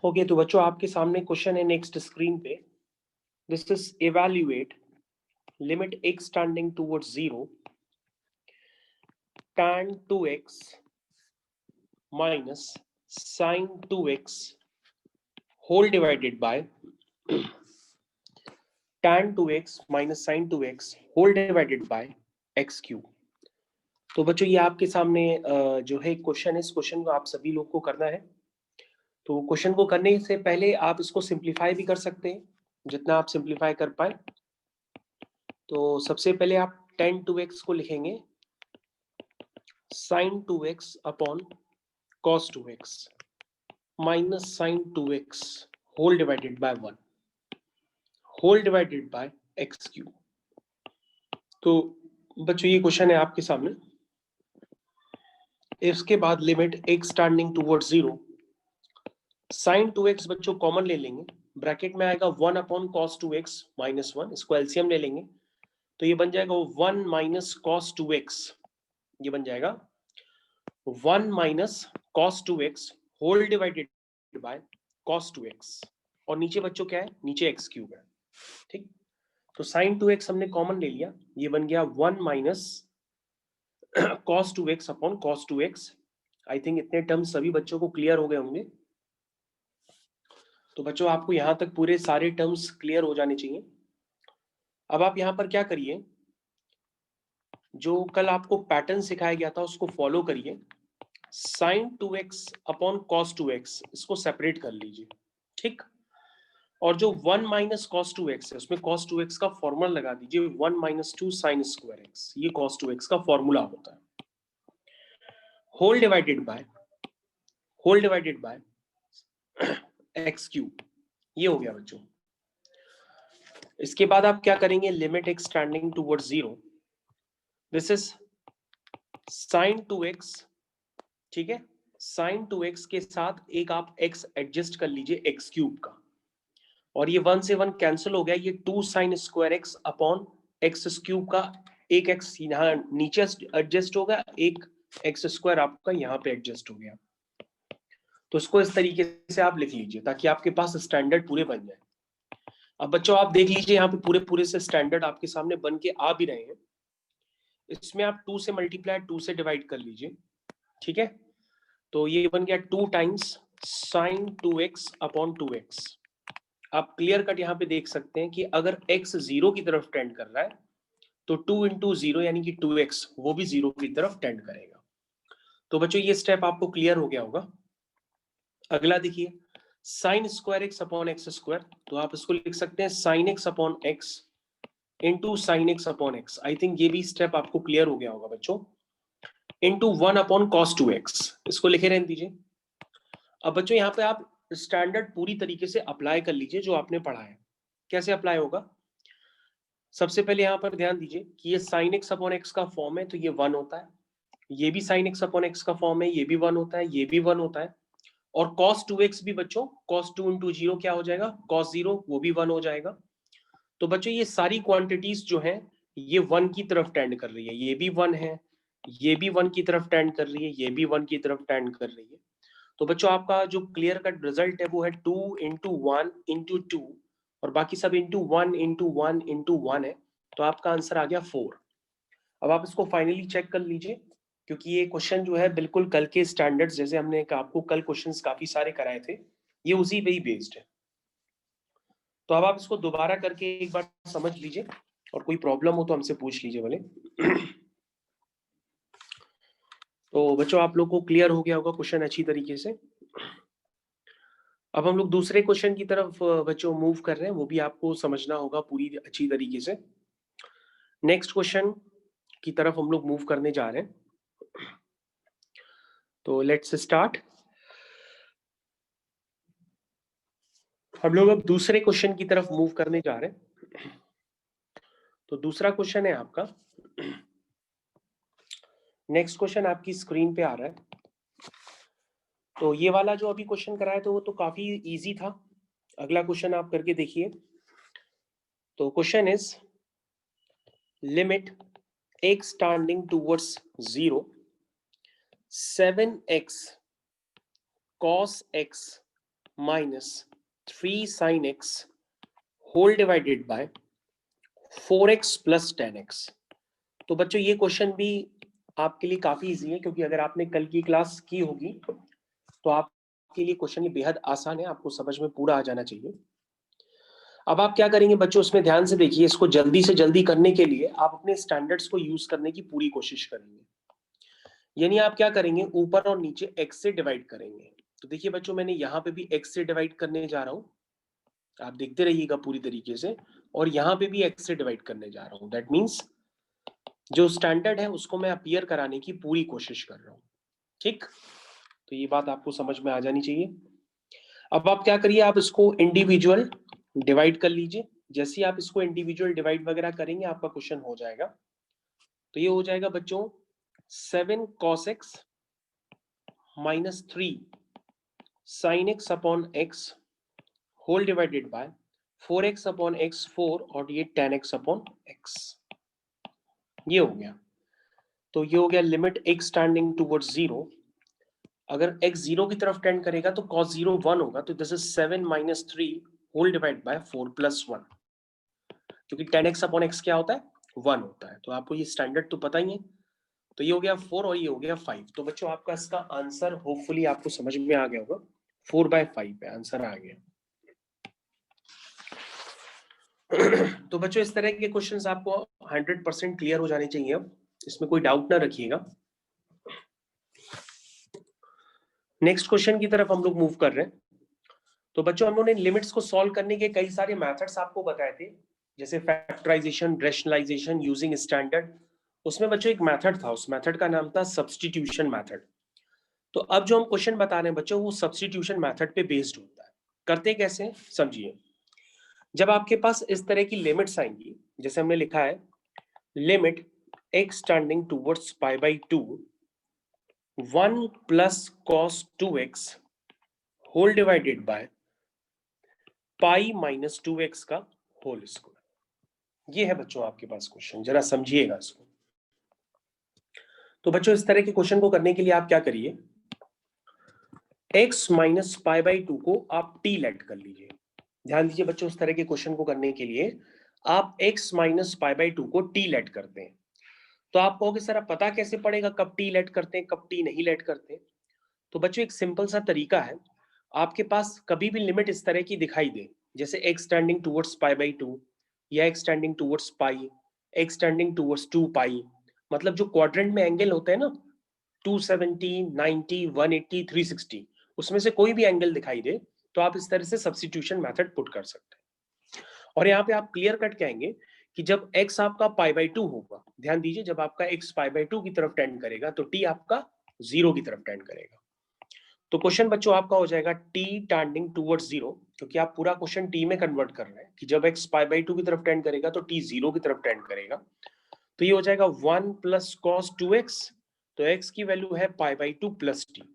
Okay तो बच्चों आपके सामने क्वेश्चन है नेक्स्ट स्क्रीन पे. This is evaluate limit x tending towards 0 tan 2x minus sin 2x whole divided by tan 2x minus sin 2x whole divided by x cube. तो बच्चों ये आपके सामने जो है क्वेश्चन है, इस क्वेश्चन को आप सभी लोग को करना है. तो क्वेश्चन को करने से पहले आप इसको सिंप्लीफाई भी कर सकते हैं, जितना आप सिंप्लीफाई कर पाए. तो सबसे पहले आप tan 2x को लिखेंगे sin 2x upon cos 2x minus sin 2x whole divided by 1 whole divided by x cube. तो बच्चों ये क्वेश्चन है आपके सामने. इसके बाद limit x tending towards 0 sin 2x बच्चों कॉमन ले लेंगे, ब्रैकेट में आएगा 1 अपॉन cos 2x माइनस 1, इसको एलसीएम ले लेंगे तो ये बन जाएगा 1 माइनस cos 2x. ये बन जाएगा 1 minus cos 2x whole divided by cos 2x और नीचे बच्चों क्या है, नीचे x क्यूब है. ठीक, तो sin 2x हमने कॉमन ले लिया, ये बन गया 1 minus cos 2x upon cos 2x. I think इतने टर्म्स सभी बच्चों को क्लियर हो गए होंगे. तो बच्चों आपको यहां तक पूरे सारे टर्म्स क्लियर हो जाने चाहिए. अब आप यहां पर क्या करिए, जो कल आपको पैटर्न सिखाया गया था उसको फॉलो करिए. sin 2x upon cos 2x इसको सेपरेट कर लीजिए. ठीक, और जो 1 माइनस cos 2x है उसमें cos 2x का फॉर्मूला लगा दीजिए 1 माइनस 2 sin स्क्वायर x. ये cos 2x का फॉर्मूला होता है. Whole divided by x cube. ये हो गया बच्चों. इसके बाद आप क्या करेंगे, limit x tending towards 0. This is sin 2x. ठीक है, sin 2x के साथ एक आप x एडजस्ट कर लीजिए x क्यूब का, और ये 1 से 1 कैंसिल हो गया. ये 2 sin square x upon x cube का एक x यहाँ नीचे एडजस्ट होगा, एक x स्क्वायर आपका यहाँ पे एडजस्ट हो गया. तो इसको इस तरीके से आप लिख लीजिए ताकि आपके पास स्टैंडर्ड पूरे बन जाए. अब बच्चों आप देख लीजिए यहाँ पे पूरे पूरे से स्टैंडर्ड आपके सामने बन के आ भी रहे हैं. इसमें आप 2 से मल्टीप्लाई 2 से डिवाइड कर लीजिए. ठीक है, तो ये बन गया 2 times sin 2x upon 2x. आप क्लियर कट यहाँ पे देख सकते हैं कि अगर x 0 की तरफ टेंड कर रहा है तो 2 इंटू 0 यानी कि 2x वो भी 0 की तरफ टेंड करेगा. तो बच्चों ये स्टेप आपको क्लियर हो गया होगा. अगला देखिए sin square x upon x square, तो आप इसको लिख सकते हैं sin x upon x into sine x upon x. I think ये भी स्टेप आपको क्लियर हो गया होगा बच्चों. इंटू 1 अपॉन cos 2x, इसको लिखे रहने दीजिए. अब बच्चों यहाँ पे आप स्टैंडर्ड पूरी तरीके से अप्लाई कर लीजिए जो आपने पढ़ा है. कैसे अप्लाई होगा, सबसे पहले यहाँ पर ध्यान दीजिए कि ये sin x अपॉन एक्स का फॉर्म है तो ये 1 होता है, ये भी sin x अपॉन एक्स का फॉर्म है, ये भी 1 होता है, ये भी 1 होता है. और cos 2x भी बच्चों cos 2 इंटू 0 क्या हो जाएगा, cos 0, वो भी 1 हो जाएगा. तो बच्चों ये सारी क्वांटिटीज जो है ये 1 की तरफ टेंड कर रही है. ये भी 1 है, ये भी 1 की तरफ टेंड कर रही है, ये भी 1 की तरफ टेंड कर रही है. तो बच्चों आपका जो क्लियर कट रिजल्ट है वो है 2 इंटू 1 इंटू 2 और बाकी सब इंटू 1 इंटू 1 इंटू 1 है. तो आपका आंसर आ गया 4. अब आप इसको फाइनली चेक कर लीजिए क्योंकि ये क्वेश्चन जो है बिल्कुल कल के स्टैंडर्ड्स जैसे हमने आपको कल क्वेश्चंस काफी सारे कराए थे, ये उसी पे ही बेस्ड है. तो अब आप इसको दोबारा करके एक बार समझ लीजिए और कोई प्रॉब्लम हो तो हमसे पूछ लीजिए भले. तो बच्चों आप लोग को क्लियर हो गया होगा क्वेश्चन अच्छी तरीके से. अब हम लोग दूसरे क्वेश्चन की तरफ बच्चों मूव कर रहे हैं, वो भी आपको समझना होगा पूरी अच्छी तरीके से. नेक्स्ट क्वेश्चन की तरफ हम लोग मूव करने जा रहे हैं. तो लेट्स स्टार्ट. हम लोग अब दूसरे क्वेश्चन की तरफ मूव करने जा रहे हैं. तो दूसरा क्वेश्चन है आपका, नेक्स्ट क्वेश्चन आपकी स्क्रीन पे आ रहा है. तो ये वाला जो अभी क्वेश्चन कराया तो वो तो काफी इजी था. अगला क्वेश्चन आप करके देखिए. तो question is limit x tending towards 0 7x cos x minus 3 sin x whole divided by 4x plus 10x। तो बच्चों ये क्वेश्चन भी आपके लिए काफी इजी है, क्योंकि अगर आपने कल की क्लास की होगी तो आपके लिए क्वेश्चन बेहद आसान है, आपको समझ में पूरा आ जाना चाहिए। अब आप क्या करेंगे बच्चों, उसमें ध्यान से देखिए, इसको जल्दी से जल्दी करने के लिए आप अपने स्टैंडर्ड्स को यूज करने की पूरी कोशिश करेंगे। यानी आप क्या करेंगे, ऊपर और नीचे x से डिवाइड करेंगे। तो देखिए बच्चों, मैंने यहाँ पे भी x से डिवाइड करने जा रहा हूँ, आप देखते रहिएगा पूरी तरीके से, और यहाँ पे भी x से डिवाइड करने जा रहा हूँ। दैट मीन्स जो स्टैंडर्ड है उसको मैं अपीयर कराने की पूरी कोशिश कर रहा हूँ। ठीक, तो ये बात आपको समझ में आ जानी चाहिए। अब आप क्या करिए, आप इसको इंडिविजुअल डिवाइड कर लीजिए। जैसे ही आप इसको इंडिविजुअल डिवाइड वगैरह करेंगे आपका क्वेश्चन हो जाएगा। तो ये हो जाएगा बच्चों 7 cos x minus 3 sin x upon x whole divided by 4x upon x 4 और ये 10x अपॉन x। ये हो गया। तो ये हो गया लिमिट x टेंडिंग टुवर्ड्स 0। अगर x 0 की तरफ टेंड करेगा तो cos 0 1 होगा। तो this is 7 minus 3 whole divide by 4 plus 1, क्योंकि 10x अपॉन x क्या होता है, 1 होता है। तो आपको ये स्टैंडर्ड तो पता ही है। तो ये हो गया 4 और ये हो गया 5। तो बच्चों आपका इसका आंसर होपफुली आपको समझ में आ गया होगा, 4/5 है आंसर आ गया। तो बच्चों इस तरह के क्वेश्चंस आपको 100% क्लियर हो जाने चाहिए, अब इसमें कोई डाउट ना रखिएगा। नेक्स्ट क्वेश्चन की तरफ हम लोग मूव कर रहे हैं। तो बच्चों हम लोगों ने लिमिट्स को सॉल्व करने के कई सारे मेथड्स आपको बताए थे, जैसे फैक्टराइजेशन, रैशनलाइजेशन, यूजिंग स्टैंडर्ड। उसमें बच्चों एक मेथड था, उस मेथड का नाम था सब्स्टिट्यूशन मेथड। तो अब जो हम क्वेश्चन बता रहे हैं बच्चों, वो सब्स्टिट्यूशन मेथड पे बेस्ड होता है। करते कैसे हैं समझिए। जब आपके पास इस तरह की लिमिट्स आएंगी, जैसे हमने लिखा है limit x tending towards pi by 2 1 plus cos 2x whole divided by pi minus 2x का होल स्क्वायर। ये है बच्चों आपके पास क्वेश्चन, जरा समझिएगा इसको। तो बच्चों इस तरह के क्वेश्चन को करने के लिए आप क्या करिए, x माइनस पाई बाई 2 को आप t लेट कर लीजिए। ध्यान दीजिए बच्चों, इस तरह के क्वेश्चन को करने के लिए आप x माइनस पाई बाई 2 को t लेट करते हैं। तो आप कहोगे सर अब पता कैसे पड़ेगा कब t लेट करते हैं कब t नहीं लेट करते हैं। तो बच्चों एक सिंपल सा तरीका है, आपके पास कभी भी लिमिट इस तरह की दिखाई दे, जैसे x tending towards pi by 2 या x टेंडिंग टुवर्ड्स पाई, x टेंडिंग टुवर्ड्स 2 पाई, मतलब जो क्वाड्रेंट में एंगल होते हैं ना 270, 90, 180, 360, उसमें से कोई भी एंगल दिखाई दे तो आप इस तरह से सब्स्टिट्यूशन मेथड पुट कर सकते हैं। और यहाँ पे आप क्लियर कट कहेंगे कि जब x आपका पाई बाई 2 होगा, ध्यान दीजिए जब आपका x पाई बाई 2 की तरफ टेंड करेगा तो t आपका 0 की तरफ टेंड करेगा। तो क्वेश्चन बच्चों आपका हो जाएगा t टेंडिंग टुवर्ड्स 0, क्योंकि आप पूरा क्वेश्चन t में कन्वर्ट कर रहे हैं कि जब x पाई बाई 2 की तरफ टेंड करेगा तो t 0 की तरफ टेंड करेगा। तो ये हो जाएगा 1 प्लस cos 2x, तो x की वैल्यू है पाई बाई 2 प्लस t,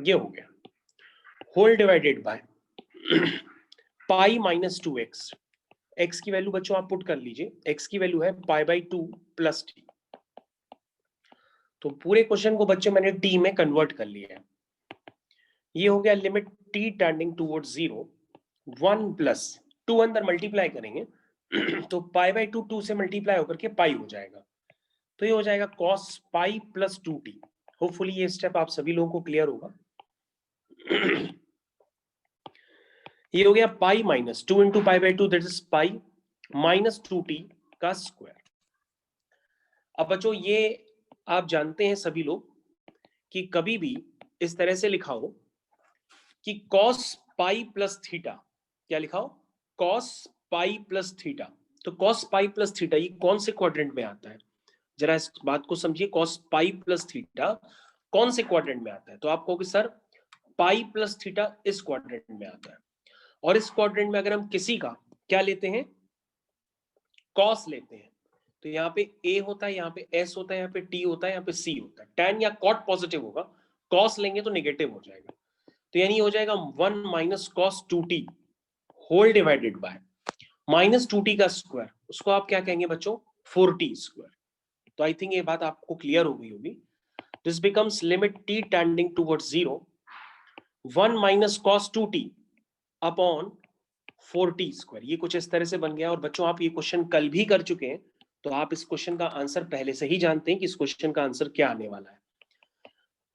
ये हो गया whole divided by pi minus 2x। x की वैल्यू बच्चों आप पुट कर लीजिए, x की वैल्यू है पाई बाई 2 प्लस t। तो पूरे क्वेश्चन को बच्चों मैंने t में कन्वर्ट कर लिया है। ये हो गया limit t tending towards 0 1 plus 2 अंदर मल्टीप्लाई करेंगे तो पाई बाई 2 2 से मल्टीप्लाई होकर के पाई हो जाएगा। तो ये हो जाएगा cos pi plus 2t। Hopefully ये स्टेप आप सभी लोगों को क्लियर होगा। ये हो गया pi minus 2 into pi by 2 that is pi minus 2t का स्क्वायर। अब बच्चों ये आप जानते हैं सभी लोग कि कभी भी इस तरह से लिखा हो कि cos पाई प्लस थीटा, क्या लिखा हो cos पाई प्लस थीटा, तो cos पाई प्लस थीटा ये कौन से क्वाड्रेंट में आता है, जरा इस बात को समझिए। cos पाई प्लस थीटा कौन से क्वाड्रेंट में आता है, तो आप कहोगे सर पाई प्लस थीटा इस क्वाड्रेंट में आता है। और इस क्वाड्रेंट में अगर हम किसी का क्या लेते हैं, cos लेते हैं, तो यहाँ पे a होता है, यहाँ पे s होता है, यहाँ पे t होता है, यहाँ पे c होता है। tan या cot पॉजिटिव होगा, cos लेंगे तो नेगेटिव हो जाएगा। तो यानी हो जाएगा 1 minus cos 2t whole divided by minus 2t का स्क्वायर, उसको आप क्या कहेंगे बच्चों 4t स्क्वायर। तो आई थिंक ये बात आपको क्लियर हो गई होगी। This becomes limit t tending towards 0 1 minus cos 2t upon 4t square. ये कुछ इस तरह से बन गया। और बच्चों आप ये क्वेश्चन कल भी कर चुके हैं, तो आप इस क्वेश्चन का आंसर पहले से ही जानते हैं कि इस क्वेश्चन का आंसर क्या आने वाला है।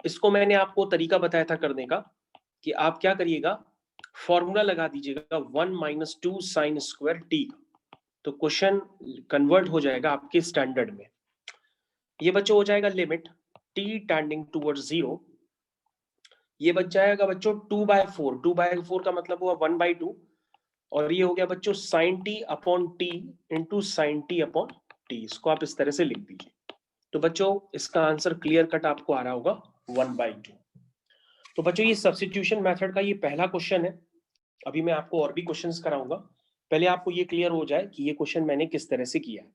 इसको मैंने आपको तरीका बताया था करने का कि आप क्या करिएगा, फॉर्मूला लगा दीजिएगा 1 माइनस 2 साइन स्क्वायर टी का, तो क्वेश्चन कन्वर्ट हो जाएगा आपके स्टैंडर्ड में। ये बच्चों हो जाएगा लिमिट टी टेंडिंग टूवर्ड्स 0, ये बच जाएगा बच्चों 2/4। 2/4 का मतलब हुआ 1/2, और ये हो गया बच्चों sine t upon t into sine t upon t. इसको आप इस तरह से लिख दीजिए। तो बच्चों इसका आंसर क्लियर कट आपको आ रहा होगा 1/2। तो बच्चों ये सब्स्टिट्यूशन मेथड का ये पहला क्वेश्चन है। अभी मैं आपको और भी क्वेश्चंस कराऊंगा, पहले आपको ये क्लियर हो जाए कि ये क्वेश्चन मैंने किस तरह से किया है।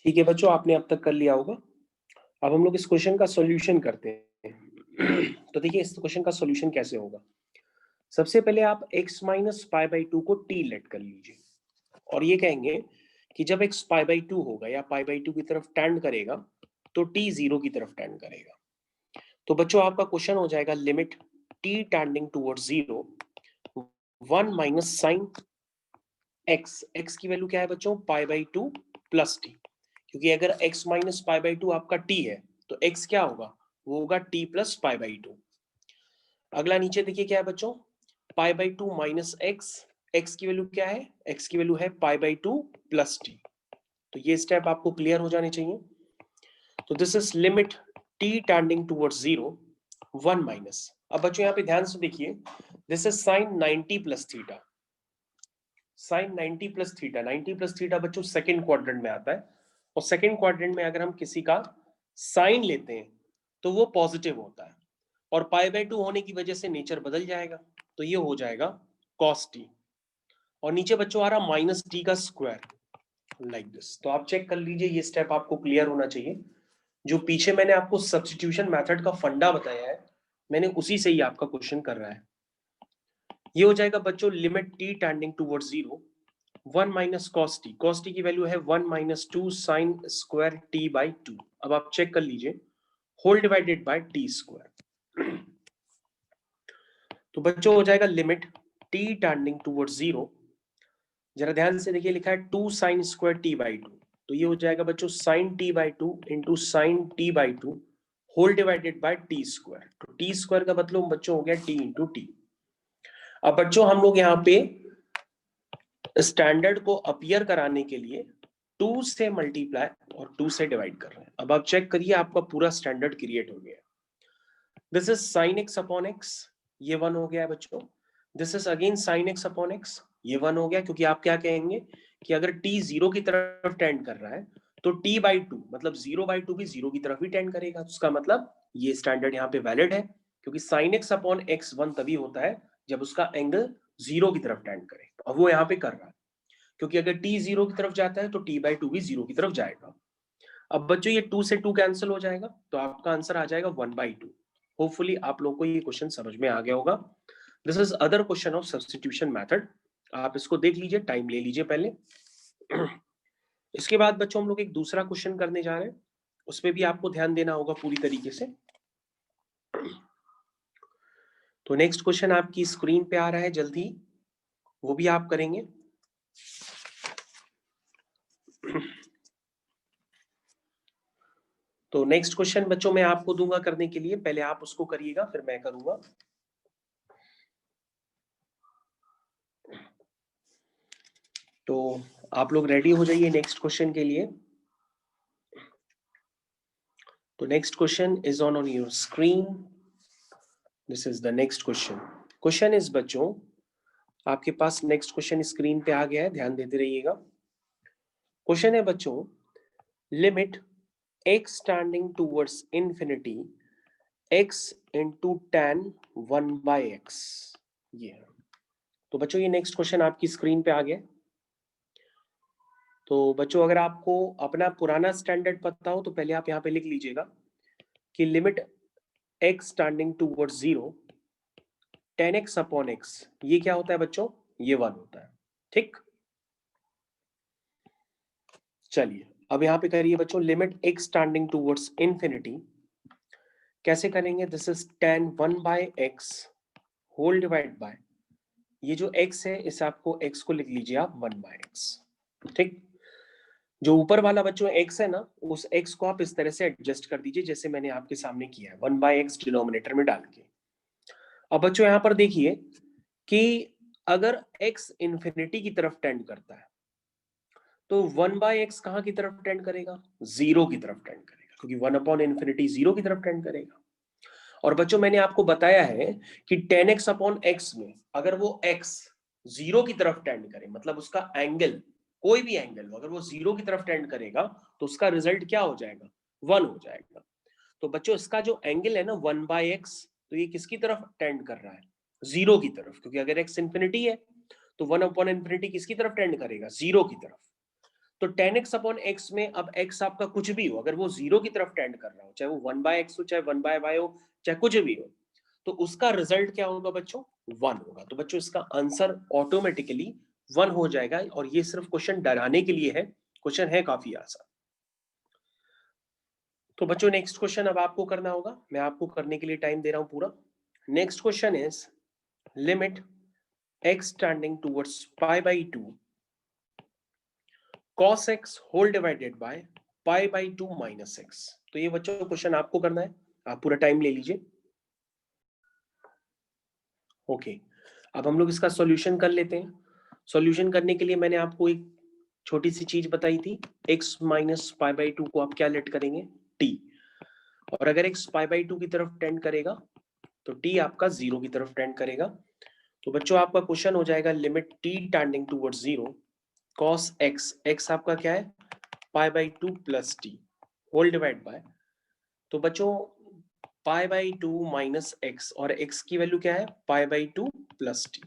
ठीक है बच्चों, आपने अब तक कर लिया होगा। अब हम लोग इस क्वेश्चन का सॉल्यूशन करते हैं। तो देखिए इस क्वेश्चन का सॉल्यूशन कैसे होगा। सबसे पहले आप x माइनस पाई बाई 2 को t लेट कर लीजिए, और ये कहेंगे कि जब x पाई बाई 2 होगा या पाई बाई 2 की तरफ टेंड करेगा तो t 0 की तरफ टेंड करेगा। तो बच्चों आपका क्वेश्चन हो जाएगा limit t tending towards 0 1 minus sine x। x की वैल्यू क्या है बच्चों, पाई बाई 2 प्लस टी, क्योंकि अगर x माइनस पाई बाई 2 आपका t है तो x क्या होगा, वो होगा t प्लस पाई बाई 2। अगला नीचे देखिए क्या है बच्चों, पाई बाई 2 माइनस एक्स। एक्स की वैल्यू क्या है, एक्स की वैल्यू है पाई बाई 2 प्लस टी। तो ये स्टेप आपको क्लियर हो जाने चाहिए। तो this is limit t tending towards 0 1 minus. अब बच्चों यहाँ पे ध्यान से देखिए, this is sine 90 plus theta. Sine 90 plus theta, 90 plus theta बच्चों सेकंड क्वाड्रेंट में आता है, और सेकंड क्वाड्रेंट में अगर हम किसी का साइन लेते हैं तो वो पॉजिटिव होता है, और पाई बाई 2 होने की वजह से नेचर बदल जाएगा, तो ये हो जाएगा कॉस टी। और नीचे बच्चों आ रहा माइनस टी का स्क्वायर लाइक दिस। तो आप चेक कर लीजिए, ये स्टेप आपको क्लियर होना चाहिए। जो पीछे मैंने आपको सब्स्टिट्यूशन मेथड का फंडा बताया है, मैंने उसी से ही आपका क्वेश्चन कर रहा है। ये हो जाएगा बच्चों limit t tending towards 0 1 minus cos t. Cos t की वैल्यू है 1 minus 2 sine square t by 2। अब आप चेक कर लीजिए, whole divided by t square. तो बच्चों हो जाएगा लिमिट t टेंडिंग टुवर्ड्स 0, जरा ध्यान से देखिए लिखा है 2 साइन स्क्वायर टी बाई 2, तो ये हो जाएगा बच्चों sine t by 2 into sine t by 2 whole divided by t square. तो टी स्क्वायर का मतलब बच्चों हो गया टी इंटू टी। अब बच्चों हम लोग यहाँ पे स्टैंडर्ड को अपीयर कराने के लिए 2 से मल्टीप्लाई और 2 से डिवाइड कर रहे हैं। अब आप चेक करिए, आपका पूरा स्टैंडर्ड क्रिएट हो गया। This is sine x upon x, ये 1 हो गया है बच्चों। This is again sine x upon x, ये 1 हो गया, क्योंकि आप क्या कहेंगे कि अगर t 0 की तरफ टेंड कर रहा है तो t बाई 2 मतलब 0/2 भी 0 की तरफ ही टेंड करेगा। उसका मतलब ये स्टैंडर्ड यहाँ पे वैलिड है, क्योंकि साइन एक्स अपॉन एक्स 1 तभी होता है जब उसका एंगल 0 की तरफ टेंड करे। अब वो यहाँ पे कर रहा है, क्योंकि अगर t 0 की तरफ जाता है तो t बाई 2 भी 0 की तरफ जाएगा। अब बच्चों ये 2 से 2 कैंसिल हो जाएगा, तो आपका आंसर आ जाएगा 1/2। होपफुली आप लोगों को ये क्वेश्चन समझ में आ गया होगा। This is other question of substitution method, आप इसको देख लीजिए, टाइम ले लीजिए पहले। इसके बाद बच्चों हम लोग एक दूसरा क्वेश्चन करने जा रहे हैं, उसमें भी आपको ध्यान देना होगा पूरी तरीके से। तो नेक्स्ट क्वेश्चन आपकी स्क्रीन पे आ रहा है जल्दी, वो भी आप करेंगे। तो नेक्स्ट क्वेश्चन बच्चों मैं आपको दूंगा करने के लिए, पहले आप उसको करिएगा फिर मैं करूंगा। तो आप लोग रेडी हो जाइए नेक्स्ट क्वेश्चन के लिए। तो next question is on your screen. This is the next question. Question is बच्चों, आपके पास नेक्स्ट क्वेश्चन स्क्रीन पे आ गया है, ध्यान देते रहिएगा। क्वेश्चन है बच्चों, limit x tending towards infinity x into tan 1/x। ये है। तो बच्चों ये नेक्स्ट क्वेश्चन आपकी स्क्रीन पे आ गया। तो बच्चों अगर आपको अपना पुराना स्टैंडर्ड पता हो तो पहले आप यहाँ पे लिख लीजिएगा कि limit x tending towards 0 10x upon x, ये क्या होता है बच्चों, ये 1 होता है। ठीक, चलिए अब यहाँ पे करिए बच्चों limit x tending towards infinity, कैसे करेंगे, this is tan 1/x whole divide by ये जो x है इस आपको x को लिख लीजिए आप 1/x। ठीक, जो ऊपर वाला बच्चों x है ना, उस x को आप इस तरह से एडजस्ट कर दीजिए जैसे मैंने आपके सामने किया है, 1/x डिनोमिनेटर में डाल के। अब बच्चों यहां पर देखिए कि अगर x इंफिनिटी की तरफ टेंड करता है तो 1/x कहां की तरफ टेंड करेगा? जीरो की तरफ टेंड करेगा, क्योंकि 1/∞ जीरो की तरफ टेंड करेगा। और बच्चों मैंने आपको बताया है कि 10x/x में अगर वो x जीरो की तरफ टेंड करे, मतलब उसका एंगल, कोई भी एंगल अगर वो जीरो की तरफ टेंड करेगा तो उसका रिजल्ट क्या हो जाएगा? 1 हो जाएगा। तो बच्चों इसका जो एंगल है ना 1/x, तो ये किसकी तरफ टेंड कर रहा है? जीरो की तरफ, क्योंकि अगर x इंफिनिटी है तो 1/∞ किसकी तरफ टेंड करेगा? जीरो की तरफ। तो 10x/x में अब x आपका कुछ भी हो, अगर वो जीरो की तरफ टेंड कर रहा हो, चाहे वो 1/x हो, चाहे 1/y हो, चाहे कुछ भी हो, तो उसका रिजल्ट क्या होगा बच्चों? 1 होगा। तो बच्चों इसका आंसर ऑटोमेटिकली 1 हो जाएगा। और ये सिर्फ क्वेश्चन डराने के लिए है, क्वेश्चन है काफी आसान। तो बच्चों नेक्स्ट क्वेश्चन अब आपको करना होगा, मैं आपको करने के लिए टाइम दे रहा हूं पूरा। Next question is limit x tending towards π/2 cos x whole divided by π/2 minus x। तो ये बच्चों क्वेश्चन आपको करना है, आप पूरा टाइम ले लीजिए। ओके, अब हम लोग इसका सॉल्यूशन कर लेते हैं। सॉल्यूशन करने के लिए मैंने आपको एक छोटी सी चीज बताई थी, x माइनस π/2 को आप क्या लेट करेंगे? t। और अगर x π/2 की तरफ टेंड करेगा तो t आपका जीरो की तरफ टेंड करेगा। तो बच्चों आपका क्वेश्चन हो जाएगा limit t tending towards zero cos x, x आपका क्या है? π/2 plus t whole divide by, तो बच्चों π/2 माइनस x, और x की वैल्यू क्या है? π/2 प्लस t।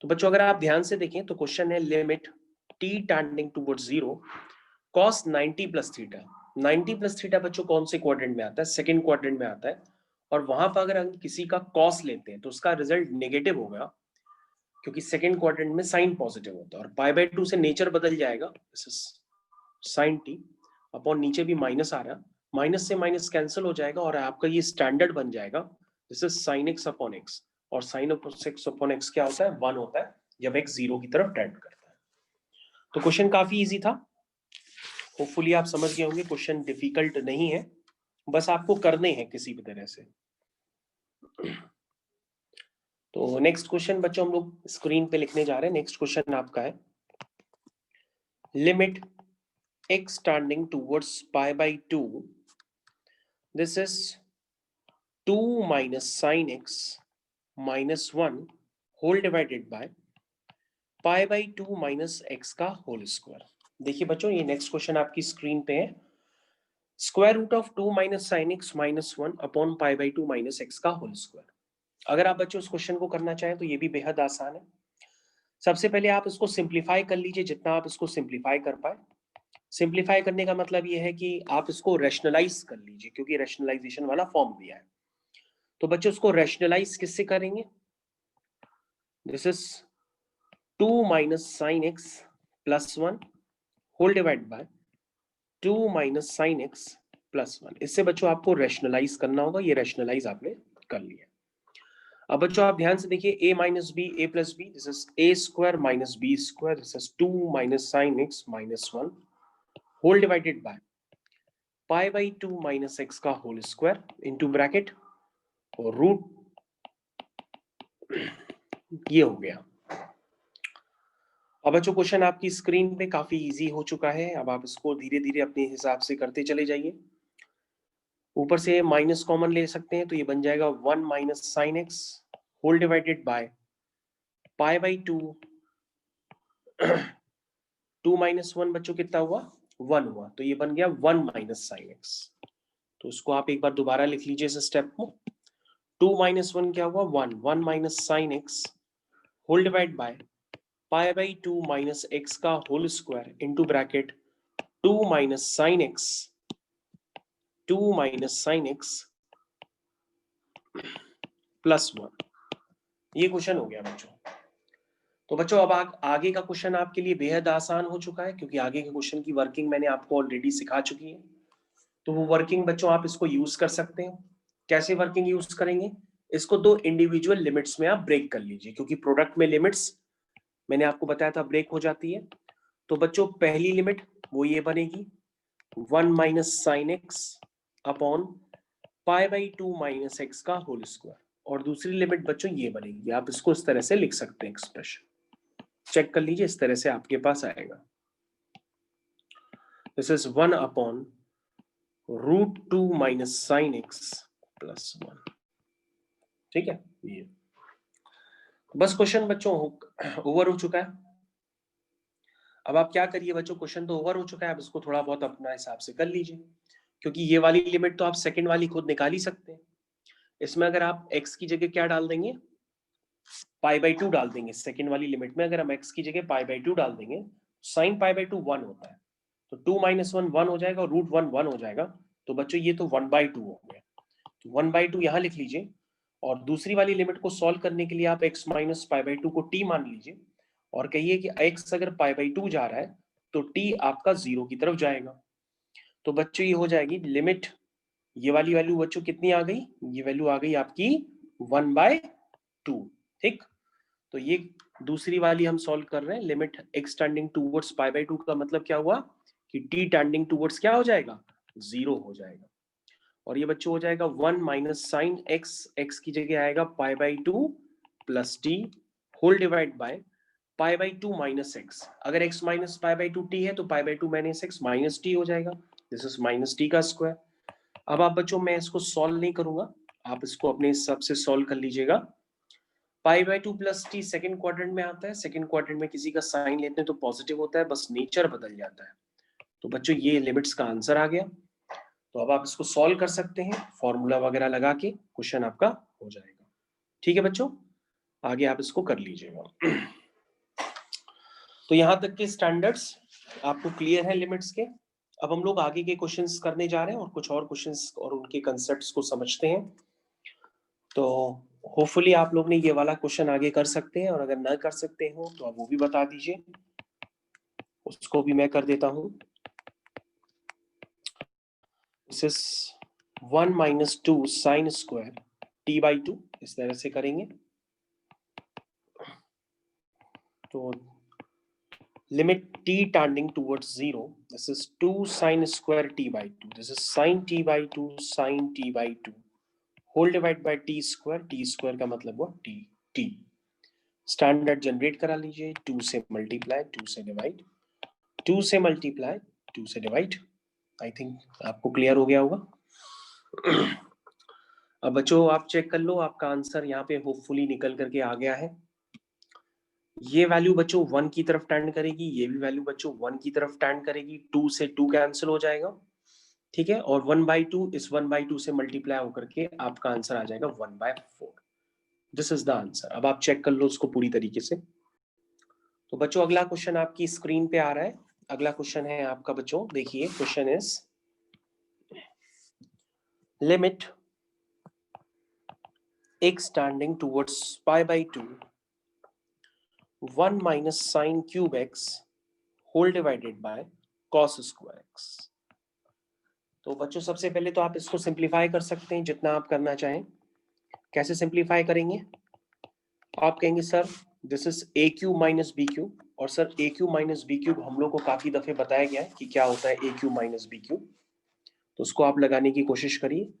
तो बच्चों अगर आप ध्यान से देखें तो क्वेश्चन है limit t tending towards zero cos 90 plus theta. 90 plus theta बच्चों कौन से क्वाड्रेंट में आता है? सेकंड क्वाड्रेंट में आता है। और वहां पर अगर हम किसी का cos लेते हैं तो उसका रिजल्ट नेगेटिव होगा, क्योंकि सेकंड क्वाड्रेंट में साइन पॉजिटिव होता है। और π/2 से नेचर बदल जाएगा, साइन टी अपॉन, नीचे भी माइनस आ रहा है, माइनस से माइनस कैंसिल हो जाएगा और आपका ये स्टैंडर्ड बन जाएगा, this is sin x upon x। और sin x अपॉन x क्या होता है? 1 होता है जब x जीरो की तरफ टेंड करता है। तो क्वेश्चन काफी इजी था, होपफुली आप समझ गए होंगे। क्वेश्चन डिफिकल्ट नहीं है, बस आपको करने हैं किसी भी तरह से। तो नेक्स्ट क्वेश्चन बच्चों हम लोग स्क्रीन पे लिखने जा रहे हैं। नेक्स्ट क्वेश्चन आपका है limit x tending towards π/2, this is 2 minus sin x minus 1 whole divided by π/2 minus x का होल स्क्वायर। देखिए बच्चों ये नेक्स्ट क्वेश्चन आपकी स्क्रीन पे है, square root of 2 minus sine x minus 1 upon π/2 minus x का होल स्क्वायर। अगर आप बच्चों इस क्वेश्चन को करना चाहें तो ये भी बेहद आसान है। सबसे पहले आप इसको सिंप्लीफाई कर लीजिए, जितना आप इसको सिंप्लीफाई कर पाए। सिंप्लीफाई करने का मतलब ये है कि आप इसको रैशनलाइज कर लीजिए, क्योंकि रैशनलाइजेशन वाला फॉर्म दिया है। तो बच्चों इसको रैशनलाइज किससे करेंगे? This is 2 minus sine x plus 1 whole divide by 2 minus sine x plus 1। इससे बच्चों आपको रैशनलाइज करना होगा, ये रैशनलाइज आपने कर लिया। अब बच्चों आप ध्यान से देखिए, a minus b a plus b, this is a square minus b square, this is 2 minus sine x minus 1 whole divided by π/2 minus x का होल स्क्वायर इनटू ब्रैकेट और रूट, ये हो गया। अब बच्चों क्वेश्चन आपकी स्क्रीन पे काफी इजी हो चुका है, अब आप इसको धीरे धीरे अपने हिसाब से करते चले जाइए। ऊपर से माइनस कॉमन ले सकते हैं तो ये बन जाएगा 1 minus sine x whole divided by π/2, 2 minus 1 बच्चों कितना हुआ? 1 हुआ, तो ये बन गया 1 माइनस साइन एक्स। तो उसको आप एक बार दोबारा लिख लीजिए इस स्टेप को। 2 माइनस 1 क्या हुआ? 1, 1 minus sine x whole divide by π/2 minus x का whole square into bracket 2 minus sine x, 2 minus sine x plus 1। ये क्वेश्चन हो गया बच्चों। तो बच्चों अब आगे का क्वेश्चन आपके लिए बेहद आसान हो चुका है, क्योंकि आगे के क्वेश्चन की वर्किंग मैंने आपको ऑलरेडी सिखा चुकी है। तो वो वर्किंग बच्चों आप इसको यूज कर सकते हैं। कैसे वर्किंग यूज करेंगे? इसको दो इंडिविजुअल लिमिट्स में आप ब्रेक कर लीजिए, क्योंकि प्रोडक्ट में लिमिट्स मैंने आपको बताया था ब्रेक हो जाती है। तो बच्चों पहली लिमिट वो ये बनेगी 1 minus sine x upon pi by 2 minus x का होल स्क्वायर, और दूसरी लिमिट बच्चों ये बनेगी, आप इसको इस तरह से लिख सकते हैं, एक्सप्रेशन चेक कर लीजिए, इस तरह से आपके पास आएगा, this is 1 upon root 2 minus sine x plus 1। ठीक है, ये बस क्वेश्चन बच्चों ओवर हो चुका है। अब आप क्या करिए बच्चों, क्वेश्चन तो ओवर हो चुका है, अब इसको थोड़ा बहुत अपना हिसाब से कर लीजिए, क्योंकि ये वाली लिमिट तो आप सेकंड वाली खुद निकाल ही सकते हैं। इसमें अगर आप x की जगह क्या डाल देंगे, पाई बाई 2 डाल देंगे, सेकंड वाली लिमिट में अगर हम x की जगह पाई बाई 2 डाल देंगे, साइन पाई बाई 2 1 होता है, तो 2 माइनस 1 1 हो जाएगा और रूट 1 1 हो जाएगा, तो बच्चों ये तो 1/2 हो गया, तो 1/2 यहाँ लिख लीजिए, और दूसरी वाली लिमिट को सॉल्व करने के लिए आप x माइनस पाई बाई 2 को t मान लीजिए, और कहिए कि x अगर पाई बाई 2 जा रहा है तो t आपका 0 की तरफ जाएगा। तो बच्चों ये हो जाएगी लिमिट, ये वाली वैल्यू बच्चों कितनी आ गई, ये वैल्यू आ गई आपकी 1/2। ठीक, तो ये दूसरी वाली हम सॉल्व कर रहे हैं, limit x tending towards pi by 2 का मतलब क्या हुआ कि t टेंडिंग टूवर्ड्स क्या हो जाएगा, 0 हो जाएगा, और ये बच्चों हो जाएगा 1 माइनस साइन x की जगह आएगा pi by 2 plus t whole divide by pi by 2 minus x, अगर x minus pi by 2 t है तो pi by 2 minus x minus t हो जाएगा, दिस इज माइनस टी का स्क्वायर। अब आप बच्चों मैं इसको सॉल्व नहीं करूंगा, आप इसको अपने हिसाब से सॉल्व कर लीजिएगा। पाई by 2 plus T second quadrant में आता है, सेकंड क्वाड्रेंट में किसी का साइन लेते हैं तो पॉजिटिव होता है, बस नेचर बदल जाता है। तो बच्चों ये लिमिट्स का आंसर आ गया, तो अब आप इसको सॉल्व कर सकते हैं, फॉर्मूला वगैरह लगा के क्वेश्चन आपका हो जाएगा। ठीक है बच्चों, आगे आप इसको कर लीजिएगा। तो यहां तक के स्टैंडर्ड्स आपको क्लियर है लिमिट्स के। अब हम लोग आगे के क्वेश्चंस करने जा रहे हैं और कुछ और क्वेश्चंस और उनके कंसेप्ट्स को समझते हैं। तो होपफुली आप लोग ने ये वाला क्वेश्चन आगे कर सकते हैं, और अगर ना कर सकते हो तो आप वो भी बता दीजिए, उसको भी मैं कर देता हूं। This is 1 minus 2 sine square t by 2, इस तरह से करेंगे। तो limit t tending towards 0, this is 2 sin square t by 2, this is sin t by 2 sin t by 2 whole divided by t square का मतलब हुआ t। स्टैंडर्ड जनरेट करा लीजिए, 2 से मल्टीप्लाई 2 से डिवाइड, 2 से मल्टीप्लाई 2 से डिवाइड, आई थिंक आपको क्लियर हो गया होगा। अब बच्चों आप चेक कर लो, आपका आंसर यहाँ पे होपफुली निकल करके आ गया है। ये वैल्यू बच्चों 1 की तरफ टेंड करेगी, ये भी वैल्यू बच्चों 1 की तरफ टेंड करेगी, 2 से 2 कैंसिल हो जाएगा, ठीक है, और 1/2 इस 1/2 से मल्टीप्लाई होकर के आपका आंसर आ जाएगा 1/4। This is the answer. अब आप चेक कर लो उसको पूरी तरीके से। तो बच्चों अगला क्वेश्चन आपकी स्क्रीन पे आ रहा है, अगला क्वेश्चन है आपका बच्चों, देखिए question is limit x tending towards pi by 2 1 minus sine cube x whole divided by cos square x। तो बच्चों सबसे पहले तो आप इसको सिंप्लीफाई कर सकते हैं जितना आप करना चाहें। कैसे सिंप्लीफाई करेंगे, आप कहेंगे sir this is a cube minus b cube, और sir a cube minus b cube हम लोग को काफी दफे बताया गया है कि क्या होता है a cube minus b cube, तो उसको आप लगाने की कोशिश करिए।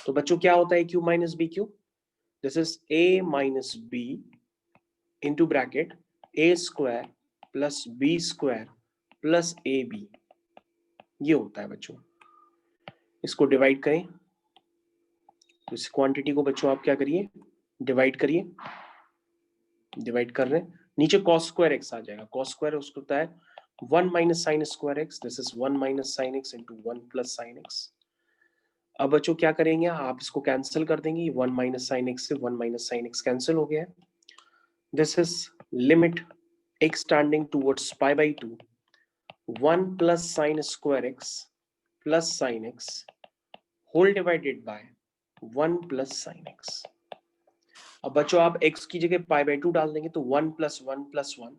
तो बच्चों क्या होता है a cube minus b cube, this is a minus b into bracket a square plus b square plus a b, ये होता है बच्चों। इसको डिवाइड करें, तो इस क्वांटिटी को बच्चों आप क्या करिए, डिवाइड करिए, डिवाइड कर रहे हैं, नीचे cos स्क्वायर x आ जाएगा, cos स्क्वायर उसको होता है 1 minus sine square x, this is 1 minus sine x into 1 plus sine x। अब बच्चों क्या करेंगे, आप इसको कैंसिल कर देंगे, 1 माइनस साइन x से 1 माइनस साइन x कैंसिल हो गया है। This is limit x tending towards pi by 2 1 plus sine square x plus sine x whole divided by 1 plus sine x। अब बच्चों आप x की जगह पाई बाई 2 डाल देंगे तो 1 plus 1 plus 1,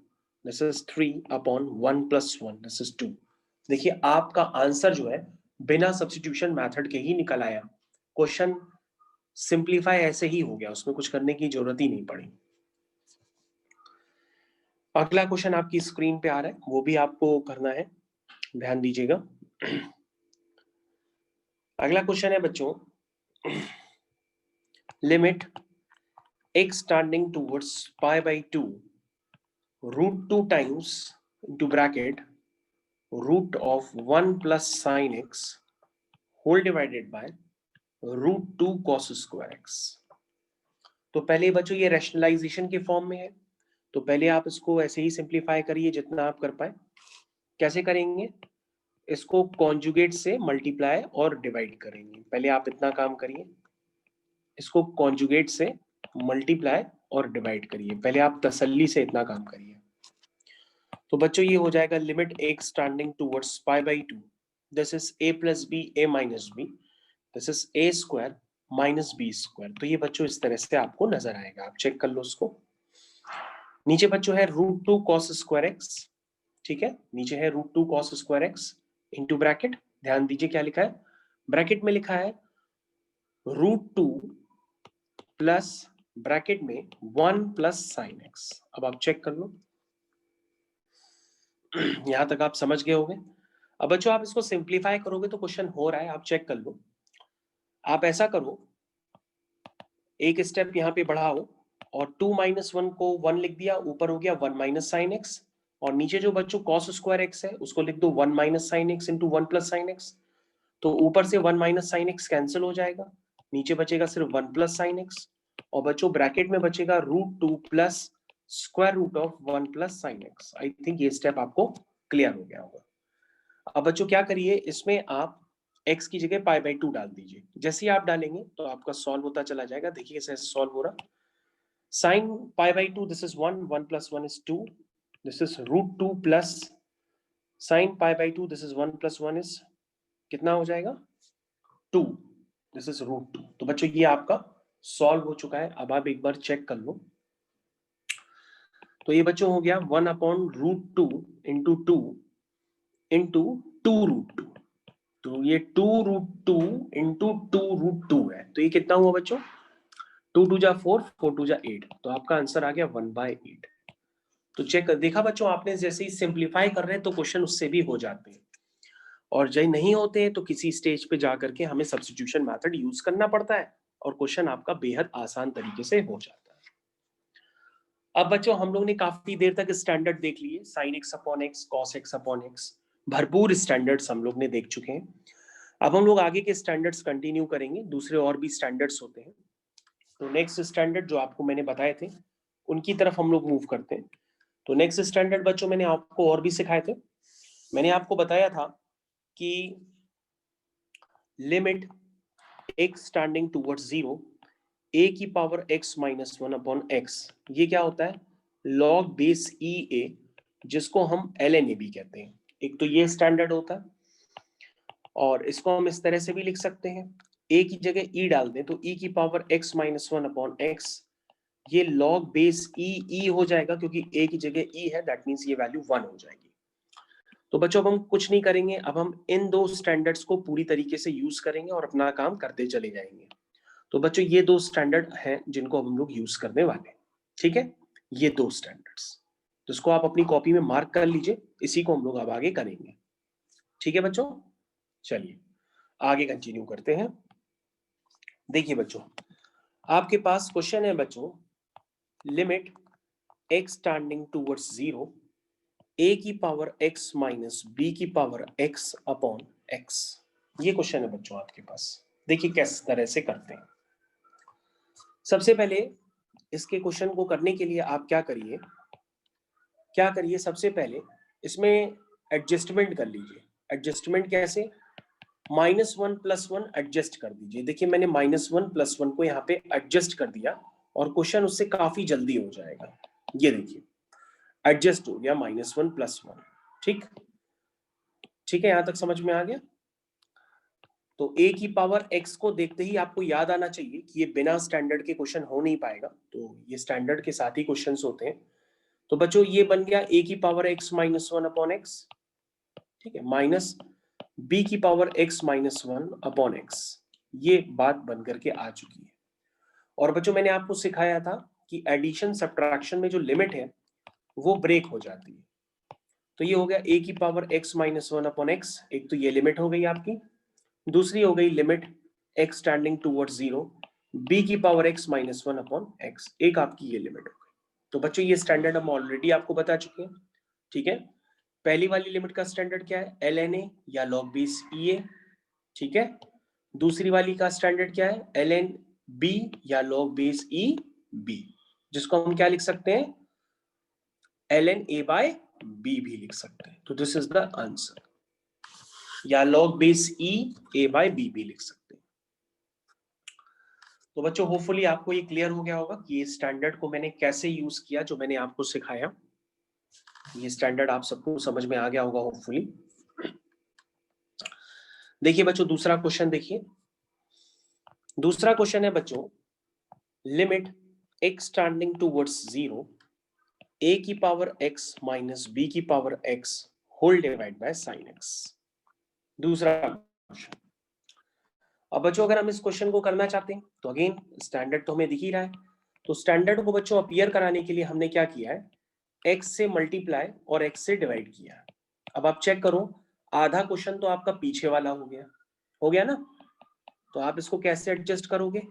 this is 3 upon 1 plus 1, this is 2। देखिए आपका आंसर जो है बिना सब्स्टिट्यूशन मेथड के ही निकल आया। क्वेश्चन सिंप्लीफाई ऐसे ही हो गया, उसमें कुछ करने की जरूरत ही नहीं पड़ी। अगला क्वेश्चन आपकी स्क्रीन पे आ रहा है, वो भी आपको करना है, ध्यान दीजिएगा। अगला क्वेश्चन है बच्चों, limit x tending towards pi by 2 root 2 times into bracket root of 1 plus sin x whole divided by root 2 cos square x। तो पहले बच्चों ये रैशनलाइजेशन के फॉर्म में है, तो पहले आप इसको ऐसे ही सिंप्लीफाई करिए जितना आप कर पाए। कैसे करेंगे? इसको कॉन्जुगेट से मल्टीप्लाई और डिवाइड करेंगे। पहले आप इतना काम करिए, इसको कॉन्जुगेट से मल्टीप्लाई और डिवाइड करिए। पहले आप तसल्ली से इतना काम करिए। तो बच्चों ये हो जाएगा limit x tending towards pi by 2, this is a plus b a minus b, this is a square minus b square. तो ये बच्चों इस तरह से आपको नजर आएगा, आप चेक कर लो उसको। नीचे बच्चों है रूट 2 कॉस स्क्वायर एक्स, ठीक है, नीचे है root 2 cos square x into bracket, ध्यान दीजिए क्या लिखा है, ब्रैकेट में लिखा है रूट 2 प्लस ब्रैकेट में 1 प्लस साइन एक्स। अब आप चेक कर लो, यहां तक आप समझ गए होंगे। अब बच्चों आप इसको सिंप्लीफाई करोगे तो क्वेश्चन हो रहा है, आप चेक कर लो। आप ऐसा करो, एक स्टेप यहाँ पे बढ़ाओ और 2 माइनस 1 को 1 लिख दिया, ऊपर हो गया 1 माइनस साइन एक्स, और नीचे जो बच्चों कॉस स्क्वायर एक्स है उसको लिख दो 1 minus sine x into 1 plus sine x. तो ऊपर से 1 माइनस साइन एक्स कैंसिल हो जाएगा, नीचे बचेगा सिर्फ 1 प्लस साइन एक्स, और बच्चों ब्रैकेट में बचेगा root 2 plus square root of 1 plus sine x. I think ये स्टेप आपको क्लियर हो गया होगा। अब बच्चों क्या करिए, इसमें आप x की जगह पाई बाई 2 डाल दीजिए। जैसे ही आप डालेंगे तो आपका सॉल्व होता चला जाएगा। देखिए कैसे सॉल्व हो रहा, sine pi by 2 this is 1, 1 plus 1 is 2, this is root 2 plus sine pi by 2 this is 1 plus 1 is कितना हो जाएगा 2, दिस इज रूट 2। तो बच्चों ये आपका सॉल्व हो चुका है। अब आप एक बार चेक कर लो, तो ये बच्चों हो गया 1 upon root 2 into 2 into 2 root 2। तो ये 2 रूट 2 इंटू 2 रूट 2 है, तो ये कितना हुआ बच्चों 2 2 जा 4, 4 2 जा 8, तो आपका आंसर आ गया 1/8। तो चेक कर देखा बच्चों आपने, जैसे ही सिंप्लीफाई कर रहे हैं तो क्वेश्चन उससे भी हो जाते हैं, और जब नहीं होते हैं तो किसी स्टेज पे जाकर के हमें सब्स्टिट्यूशन मेथड यूज करना पड़ता है और क्वेश्चन आपका बेहद आसान तरीके से हो जाता है। अब बच्चों हम लोग ने काफी देर तक स्टैंडर्ड देख लिए, sine x upon x, cos x upon x, भरपूर स्टैंडर्ड्स हम लोग ने देख चुके हैं। अब हम लोग आगे के स्टैंडर्ड्स कंटिन्यू करेंगे, दूसरे और भी स्टैंडर्ड्स होते हैं। तो नेक्स्ट स्टैंडर्ड जो आपको मैंने बताए थे उनकी तरफ हम लोग मूव करते हैं। तो नेक्स्ट स्टैंडर्ड बच्चों मैंने आपको और भी सिखाए थे। मैंने आपको बताया था कि limit x standing towards 0 a की power x minus 1 upon x, ये क्या होता है लॉग बेस ई ए, जिसको हम ln भी कहते हैं। एक तो ये स्टैंडर्ड होता है, और इसको हम इस तरह से भी लिख सकते हैं, a की जगह e डाल दें तो e की power x minus 1 upon x, ये लॉग बेस ई हो जाएगा, क्योंकि a की जगह e है, दैट मीन्स ये वैल्यू 1 हो जाएगी। तो बच्चों अब हम कुछ नहीं करेंगे, अब हम इन दो स्टैंडर्ड्स को पूरी तरीके से यूज करेंगे और अपना काम करते चले जाएंगे। तो बच्चों ये दो स्टैंडर्ड हैं जिनको हम लोग यूज करने वाले हैं, ठीक है, ये दो स्टैंडर्ड्स, जिसको आप अपनी कॉपी में मार्क कर लीजिए, इसी को हम लोग अब आगे करेंगे। ठीक है बच्चों, चलिए आगे कंटिन्यू करते हैं। देखिए बच्चों आपके पास क्वेश्चन है बच्चों, limit x tending towards 0 a की पावर x माइनस b की पावर x अपॉन x, ये क्वेश्चन है बच्चों आपके पास। देखिए किस तरह से करते हैं। सबसे पहले इसके क्वेश्चन को करने के लिए आप क्या करिए, सबसे पहले इसमें एडजस्टमेंट कर लीजिए। एडजस्टमेंट कैसे, -1 + 1 एडजस्ट कर दीजिए। देखिए मैंने -1 + 1 को यहाँ पे एडजस्ट कर दिया और क्वेश्चन उससे काफी जल्दी हो जाएगा। ये देखिए एडजस्ट हो गया -1 + 1, ठीक है, यहां तक समझ में आ गया। तो a की पावर x को देखते ही आपको याद आना चाहिए कि ये बिना स्टैंडर्ड के क्वेश्चन हो नहीं पाएगा, तो ये स्टैंडर्ड के साथ ही क्वेश्चंस होते हैं। तो बच्चों ये बन गया a की power x minus 1 upon x, ठीक है, माइनस b की power x minus 1 upon x, ये बात बन करके आ चुकी है। और बच्चों मैंने आपको सिखाया था कि एडिशन सब्ट्रैक्शन में जो लिमिट है वो ब्रेक हो जाती है। तो ये हो गया a की power x minus 1 upon x, एक तो ये लिमिट हो गई आपकी। दूसरी हो गई limit x tending towards 0 b की power x minus 1 upon x, एक आपकी ये लिमिट हो गई। तो बच्चों ये स्टैंडर्ड हम ऑलरेडी आपको बता चुके हैं, ठीक है। पहली वाली लिमिट का स्टैंडर्ड क्या है, ln a या log बेस ea, ठीक है। दूसरी वाली का स्टैंडर्ड क्या है, ln b या log बेस e b, जिसको हम क्या लिख सकते हैं, ln a बाय b भी लिख सकते हैं। तो दिस इज द आंसर, या log base e a by b भी लिख सकते हैं। तो बच्चों होपफुली आपको ये क्लियर हो गया होगा कि ये स्टैंडर्ड को मैंने कैसे यूज किया, जो मैंने आपको सिखाया। ये स्टैंडर्ड आप सबको समझ में आ गया होगा होपफुली। देखिए बच्चों दूसरा क्वेश्चन देखिए। दूसरा क्वेश्चन है बच्चों, limit x tending towards 0 a की पावर x माइनस b की power x whole divide by sine x। दूसरा क्वेश्चन। अब बच्चों अगर हम इस क्वेश्चन को करना चाहते हैं तो अगेन स्टैंडर्ड तो हमें दिख ही रहा है। तो स्टैंडर्ड को बच्चों अपीयर कराने के लिए हमने क्या किया है, x से मल्टीप्लाई और x से डिवाइड किया है। अब आप चेक करो, आधा क्वेश्चन तो आपका पीछे वाला हो गया ना। तो आप इसको कैसे एडजस्ट करोगे,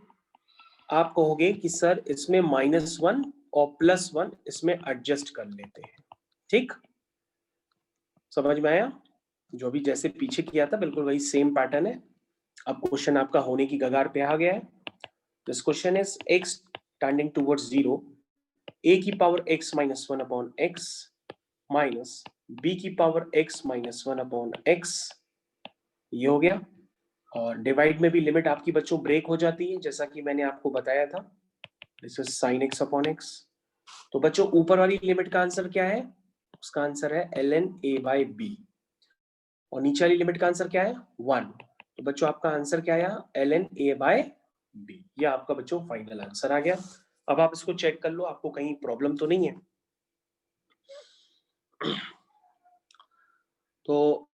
आप कहोगे कि सर इसमें -1 और +1 इसमें एडजस्ट कर लेते हैं, ठीक। समझ में आया, जो भी जैसे पीछे किया था बिल्कुल वही सेम पैटर्न है। अब क्वेश्चन आपका होने की कगार पे आ गया है। This question is x tending towards 0 a की power x minus 1 upon x minus b की power x minus 1 upon x, ये हो गया। और डिवाइड में भी लिमिट आपकी बच्चों ब्रेक हो जाती है, जैसा कि मैंने आपको बताया था। This is sin x upon x. तो बच्चों ऊपर वाली लिमिट का आंसर क्या है, उसका आंसर है ln a बाई b, और नीचे वाली लिमिट का आंसर क्या है 1। तो बच्चों आपका आंसर क्या आया, ln a बाय b। ये आपका बच्चों फाइनल आंसर आ गया। अब आप इसको चेक कर लो, आपको कहीं प्रॉब्लम तो नहीं है। तो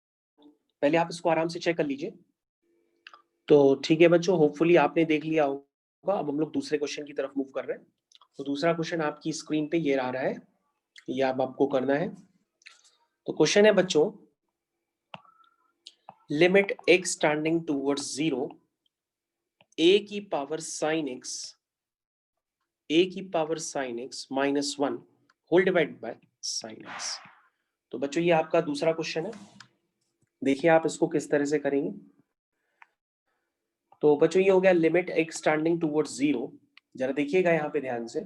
पहले आप इसको आराम से चेक कर लीजिए। तो ठीक है बच्चों, होपफुली आपने देख लिया होगा। अब हम लोग दूसरे क्वेश्चन की तरफ मूव कर रहे हैं। तो दूसरा क्वेश्चन आपकी स्क्रीन पे ये आ रहा है, ये अब आपको करना है। तो क्वेश्चन है बच्चों, limit x tending towards 0 a की पावर sin x, a की power sin x minus 1 whole divide by sin x। तो बच्चों ये आपका दूसरा क्वेश्चन है, देखिए आप इसको किस तरह से करेंगे। तो बच्चों ये हो गया लिमिट x टेंडिंग टुवर्ड्स 0। जरा देखिएगा यहाँ पे ध्यान से।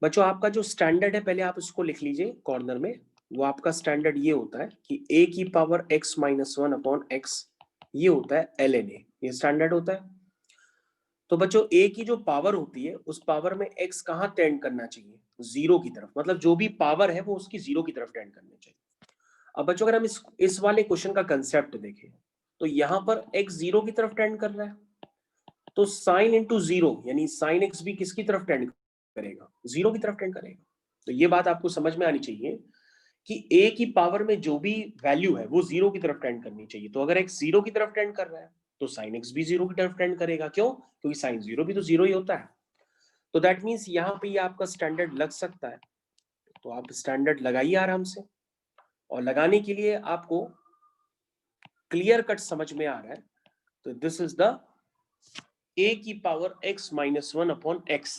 बच्चों आपका जो स्टैंडर्ड है पहले आप इसको लिख लीजिए कॉर्नर में। वो आपका स्टैंडर्ड ये होता है कि a की power x minus 1 upon x, ये होता है ln a, ये स्टैंडर्ड होता है। तो बच्चों a की जो पावर होती है उस पावर में x कहाँ टेंड करना चाहिए, 0 की तरफ। मतलब जो भी पावर है वो उसकी 0 की तरफ टेंड करनी चाहिए। अब बच्चों अगर हम इस वाले क्वेश्चन का कंसेप्ट देखें, तो यहाँ पर x 0 की तरफ टेंड कर रहा है, तो साइन इंटू 0 यानी साइन एक्स भी किसकी तरफ टेंड करेगा, 0 की तरफ टेंड करेगा। तो ये बात आपको समझ में आनी चाहिए कि a की पावर में जो भी वैल्यू है वो 0 की तरफ टेंड करनी चाहिए। तो अगर x 0 की तरफ टेंड कर रहा है तो साइन x भी 0 की तरफ टेंड करेगा। क्यों, क्योंकि साइन 0 भी तो 0 ही होता है। तो दैट मीन्स यहाँ पे आपका स्टैंडर्ड लग सकता है। तो आप स्टैंडर्ड लगाइए आराम से, और लगाने के लिए आपको क्लियर कट समझ में आ रहा है। तो दिस इज द a की power x minus 1 upon x.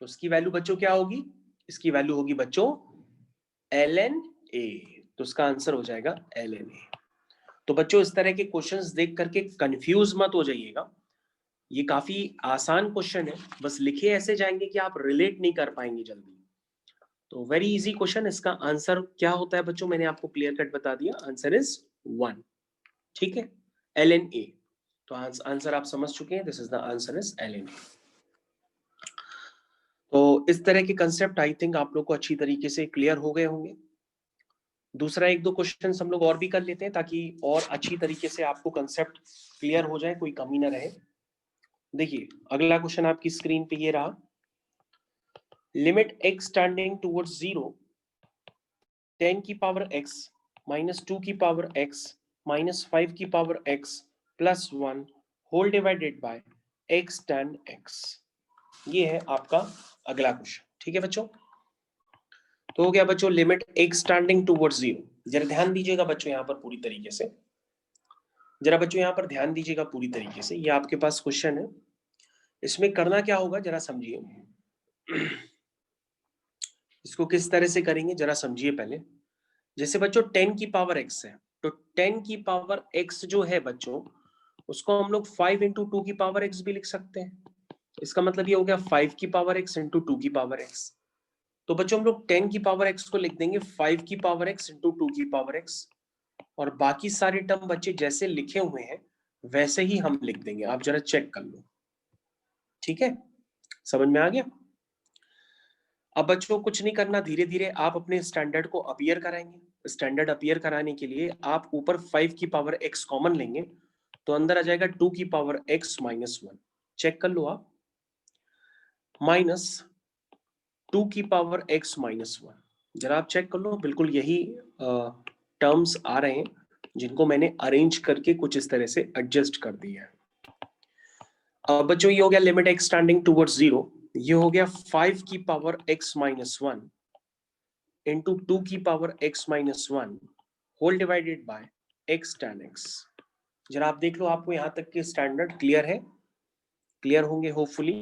तो इसकी वैल्यू बच्चों क्या होगी, इसकी वैल्यू होगी बच्चों ln a। तो इसका आंसर हो जाएगा ln a। तो बच्चों इस तरह के क्वेश्चंस देख करके कंफ्यूज मत हो जाइएगा, ये काफी आसान क्वेश्चन है, बस लिखे ऐसे जाएंगे कि आप रिलेट नहीं कर पाएंगे जल्दी। तो वेरी इजी क्वेश्चन, इसका आंसर क्या होता है बच्चों, मैंने आपको क्लियर कट बता दिया, आंसर इज 1, ठीक है, ln a। तो आंसर आप समझ चुके हैं, this is the answer is ln a। तो इस तरह के कंसेप्ट आई थिंक आप लोग को अच्छी तरीके से क्लियर हो गए होंगे। दूसरा एक दो क्वेश्चन हम लोग और भी कर लेते हैं ताकि और अच्छी तरीके से आपको कंसेप्ट क्लियर हो जाए, कोई कमी ना रहे। देखिए अगला क्वेश्चन आपकी स्क्रीन पे ये रहा, लिमिट x टेंडिंग टुवर्ड्स 0 10 की पावर x माइनस 2 की पावर x माइनस 5 की power x plus 1 whole divided by x tan x। ये है आपका अगला क्वेश्चन। ठीक है बच्चों, तो हो गया बच्चों लिमिट x टेंडिंग टुवर्ड्स 0। जरा ध्यान दीजिएगा बच्चों यहाँ पर पूरी तरीके से, जरा बच्चों यहाँ पर ध्यान दीजिएगा पूरी तरीके से। ये आपके पास क्वेश्चन है, इसमें करना क्या होगा जरा समझिए। इसको किस तरह से करेंगे जरा समझिए पहले। जैसे बच्चों 10 की पावर x है, तो 10 की पावर x जो है बच्चों, उसको हम लोग 5 इंटू 2 की पावर x भी लिख सकते हैं। इसका मतलब ये हो गया 5 की पावर x इंटू 2 की पावर x। तो बच्चों हम लोग 10 की पावर x को लिख देंगे 5 की पावर x इंटू 2 की पावर x, और बाकी सारे टर्म बच्चे जैसे लिखे हुए हैं वैसे ही हम लिख देंगे। आप जरा चेक कर लो, ठीक है, समझ में आ गया। अब बच्चों कुछ नहीं करना, धीरे धीरे आप अपने स्टैंडर्ड को अपीयर कराएंगे। स्टैंडर्ड अपीयर कराने के लिए आप ऊपर 5 की पावर x कॉमन लेंगे, तो अंदर आ जाएगा 2 की पावर x माइनस 1। चेक कर लो आप, माइनस 2 की पावर x माइनस 1। जरा आप चेक कर लो, बिल्कुल यही टर्म्स आ रहे हैं जिनको मैंने अरेंज करके कुछ इस तरह से एडजस्ट कर दिया है। अब बच्चों ये हो गया लिमिट x टेंडिंग टुवर्ड्स 0। ये हो गया 5 की पावर x माइनस 1 इंटू 2 की power x minus 1 whole divided by x tan x। जरा आप देख लो, आपको यहां तक के स्टैंडर्ड क्लियर है, क्लियर होंगे होपफुली।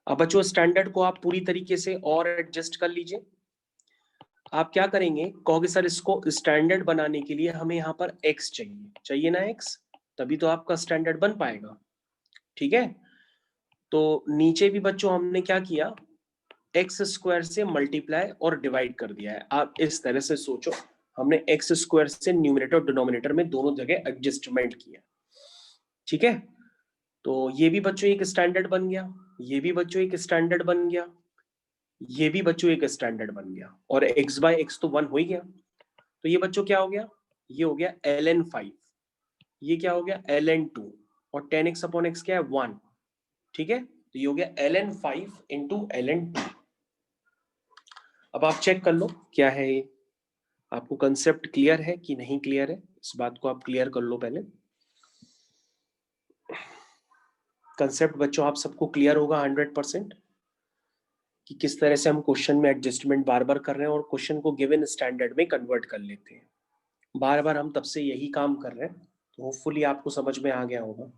अब बच्चों स्टैंडर्ड को आप पूरी तरीके से और एडजस्ट कर लीजिए। आप क्या करेंगे, कहोगे सर इसको स्टैंडर्ड बनाने के लिए हमें यहाँ पर x चाहिए, चाहिए ना x, तभी तो आपका स्टैंडर्ड बन पाएगा। ठीक है, तो नीचे भी बच्चों हमने क्या किया, एक्स स्क्वायर से मल्टीप्लाई और डिवाइड कर दिया है। आप इस तरह से सोचो, हमने एक्स स्क्वायर से न्यूमरेटर और डिनोमिनेटर में दोनों जगह एडजस्टमेंट किया। ठीक है, तो ये भी बच्चों एक स्टैंडर्ड बन गया, ये भी बच्चों एक स्टैंडर्ड बन गया, ये भी बच्चों एक स्टैंडर्ड बन गया, और x बाय एक्स तो 1 हो ही गया। तो ये बच्चों क्या हो गया, ये हो गया ln5, ये क्या हो गया ln2, और 10x अपॉन एक्स क्या है 1। ठीक है, तो ये हो गया ln5 इंटू ln2। अब आप चेक कर लो क्या है ये, आपको कंसेप्ट क्लियर है कि नहीं क्लियर है, इस बात को आप क्लियर कर लो पहले। कंसेप्ट बच्चों आप सबको क्लियर होगा 100% कि किस तरह से हम क्वेश्चन में एडजस्टमेंट बार बार कर रहे हैं और क्वेश्चन को गिवन स्टैंडर्ड में कन्वर्ट कर लेते हैं। बार बार हम तब से यही काम कर रहे हैं, तो होपफुली आपको समझ में आ गया होगा।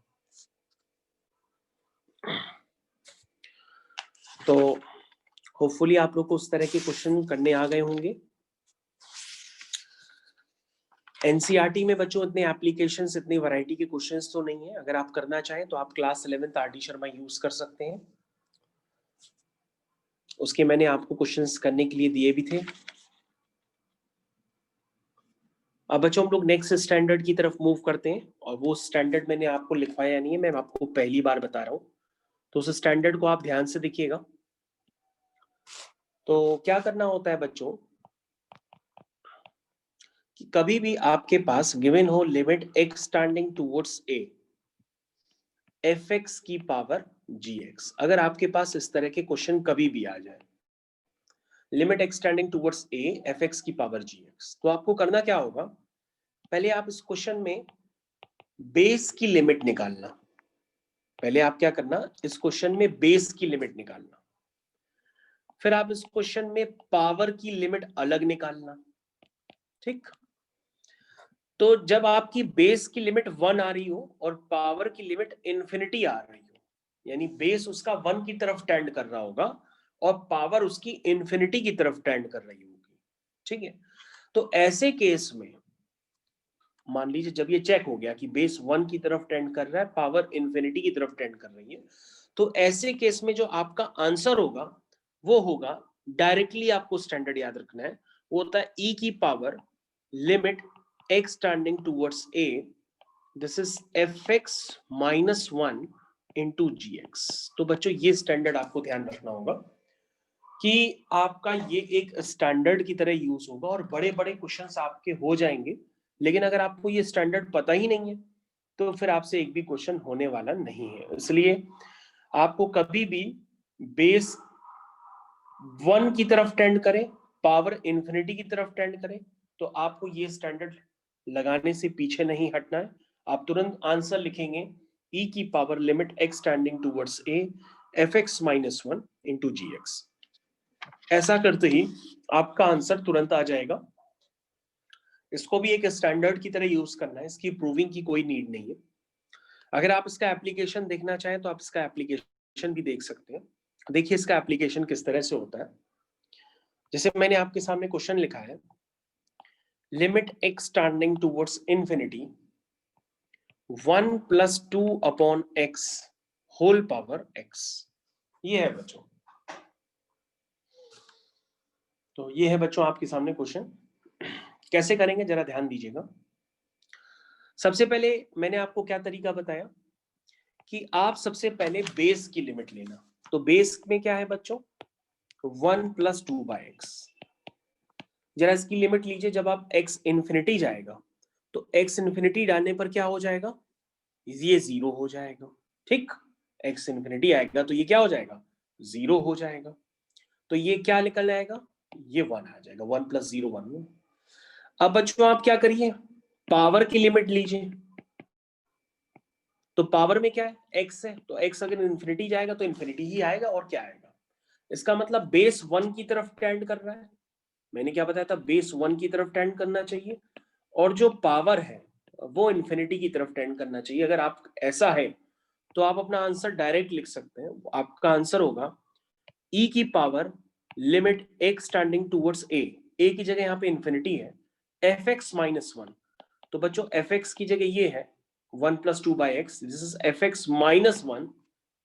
तो होपफुली आप लोग को उस तरह के क्वेश्चन करने आ गए होंगे। एनसीईआरटी में बच्चों इतने एप्लीकेशंस, इतनी वैरायटी के क्वेश्चंस तो नहीं है। अगर आप करना चाहें तो आप class 11th RT Sharma use कर सकते हैं, उसके मैंने आपको क्वेश्चंस करने के लिए दिए भी थे। अब बच्चों हम लोग नेक्स्ट स्टैंडर्ड की तरफ मूव करते हैं, और वो स्टैंडर्ड मैंने आपको लिखवाया नहीं है, मैं आपको पहली बार बता रहा हूं, तो उस स्टैंडर्ड को आप ध्यान से देखिएगा। तो क्या करना होता है बच्चों कि कभी भी आपके पास गिवन हो limit x tending towards a fx की पावर gx, अगर आपके पास इस तरह के क्वेश्चन कभी भी आ जाए, limit x tending towards a fx की पावर gx, तो आपको करना क्या होगा, पहले आप इस क्वेश्चन में बेस की लिमिट निकालना। पहले आप क्या करना, इस क्वेश्चन में बेस की लिमिट निकालना, फिर आप इस क्वेश्चन में पावर की लिमिट अलग निकालना। ठीक, तो जब आपकी बेस की लिमिट 1 आ रही हो और पावर की लिमिट इंफिनिटी आ रही हो, यानी बेस उसका 1 की तरफ टेंड कर रहा होगा और पावर उसकी इंफिनिटी की तरफ टेंड कर रही होगी। ठीक है, तो ऐसे केस में मान लीजिए जब ये चेक हो गया कि बेस 1 की तरफ टेंड कर रहा है, पावर इंफिनिटी की तरफ टेंड कर रही है, तो ऐसे केस में जो आपका आंसर होगा वो होगा, डायरेक्टली आपको स्टैंडर्ड याद रखना है, वो होता है e की power limit x tending towards a, this is fx minus 1 into gx। तो बच्चों ये स्टैंडर्ड आपको ध्यान रखना होगा कि आपका ये एक स्टैंडर्ड की तरह यूज होगा, और बड़े बड़े क्वेश्चंस आपके हो जाएंगे। लेकिन अगर आपको ये स्टैंडर्ड पता ही नहीं है तो फिर आपसे एक भी क्वेश्चन होने वाला नहीं है। इसलिए आपको कभी भी बेस 1 की तरफ टेंड करे, पावर इंफिनिटी की तरफ टेंड करे, तो आपको ये स्टैंडर्ड लगाने से पीछे नहीं हटना है। आप तुरंत आंसर लिखेंगे e की power limit x tending towards a fx minus 1 into g x. ऐसा करते ही आपका आंसर तुरंत आ जाएगा। इसको भी एक स्टैंडर्ड की तरह यूज करना है, इसकी प्रूविंग की कोई नीड नहीं है। अगर आप इसका एप्लीकेशन देखना चाहें तो आप इसका एप्लीकेशन भी देख सकते हैं। देखिए इसका एप्लीकेशन किस तरह से होता है। जैसे मैंने आपके सामने क्वेश्चन लिखा है, limit x tending towards infinity 1 plus 2 upon x whole power x। ये है बच्चों, तो ये है बच्चों आपके सामने क्वेश्चन। कैसे करेंगे जरा ध्यान दीजिएगा। सबसे पहले मैंने आपको क्या तरीका बताया कि आप सबसे पहले बेस की लिमिट लेना। तो बेस में क्या है बच्चों, 1 प्लस 2 बाई एक्स। जरा इसकी लिमिट लीजिए, जब आप x इंफिनिटी जाएगा तो x इंफिनिटी डालने पर क्या हो जाएगा, ये 0 हो जाएगा। ठीक, x इंफिनिटी आएगा तो ये क्या हो जाएगा, 0 हो जाएगा। तो ये क्या निकल आएगा, ये 1 आ जाएगा। 1 प्लस 0 1। अब बच्चों आप क्या करिए, पावर की लिमिट लीजिए। तो पावर में क्या है, x है, तो x अगर इंफिनिटी जाएगा तो इंफिनिटी ही आएगा, और क्या आएगा। इसका मतलब बेस 1 की तरफ टेंड कर रहा है। मैंने क्या बताया था, बेस 1 की तरफ टेंड करना चाहिए, और जो पावर है वो इंफिनिटी की तरफ टेंड करना चाहिए। अगर आप ऐसा है तो आप अपना आंसर डायरेक्ट लिख सकते हैं। आपका आंसर होगा e की power limit x tending towards a। a की जगह यहाँ पे इंफिनिटी है, fx माइनस 1। तो बच्चों fx की जगह ये है 1 plus 2 by x, this is fx minus 1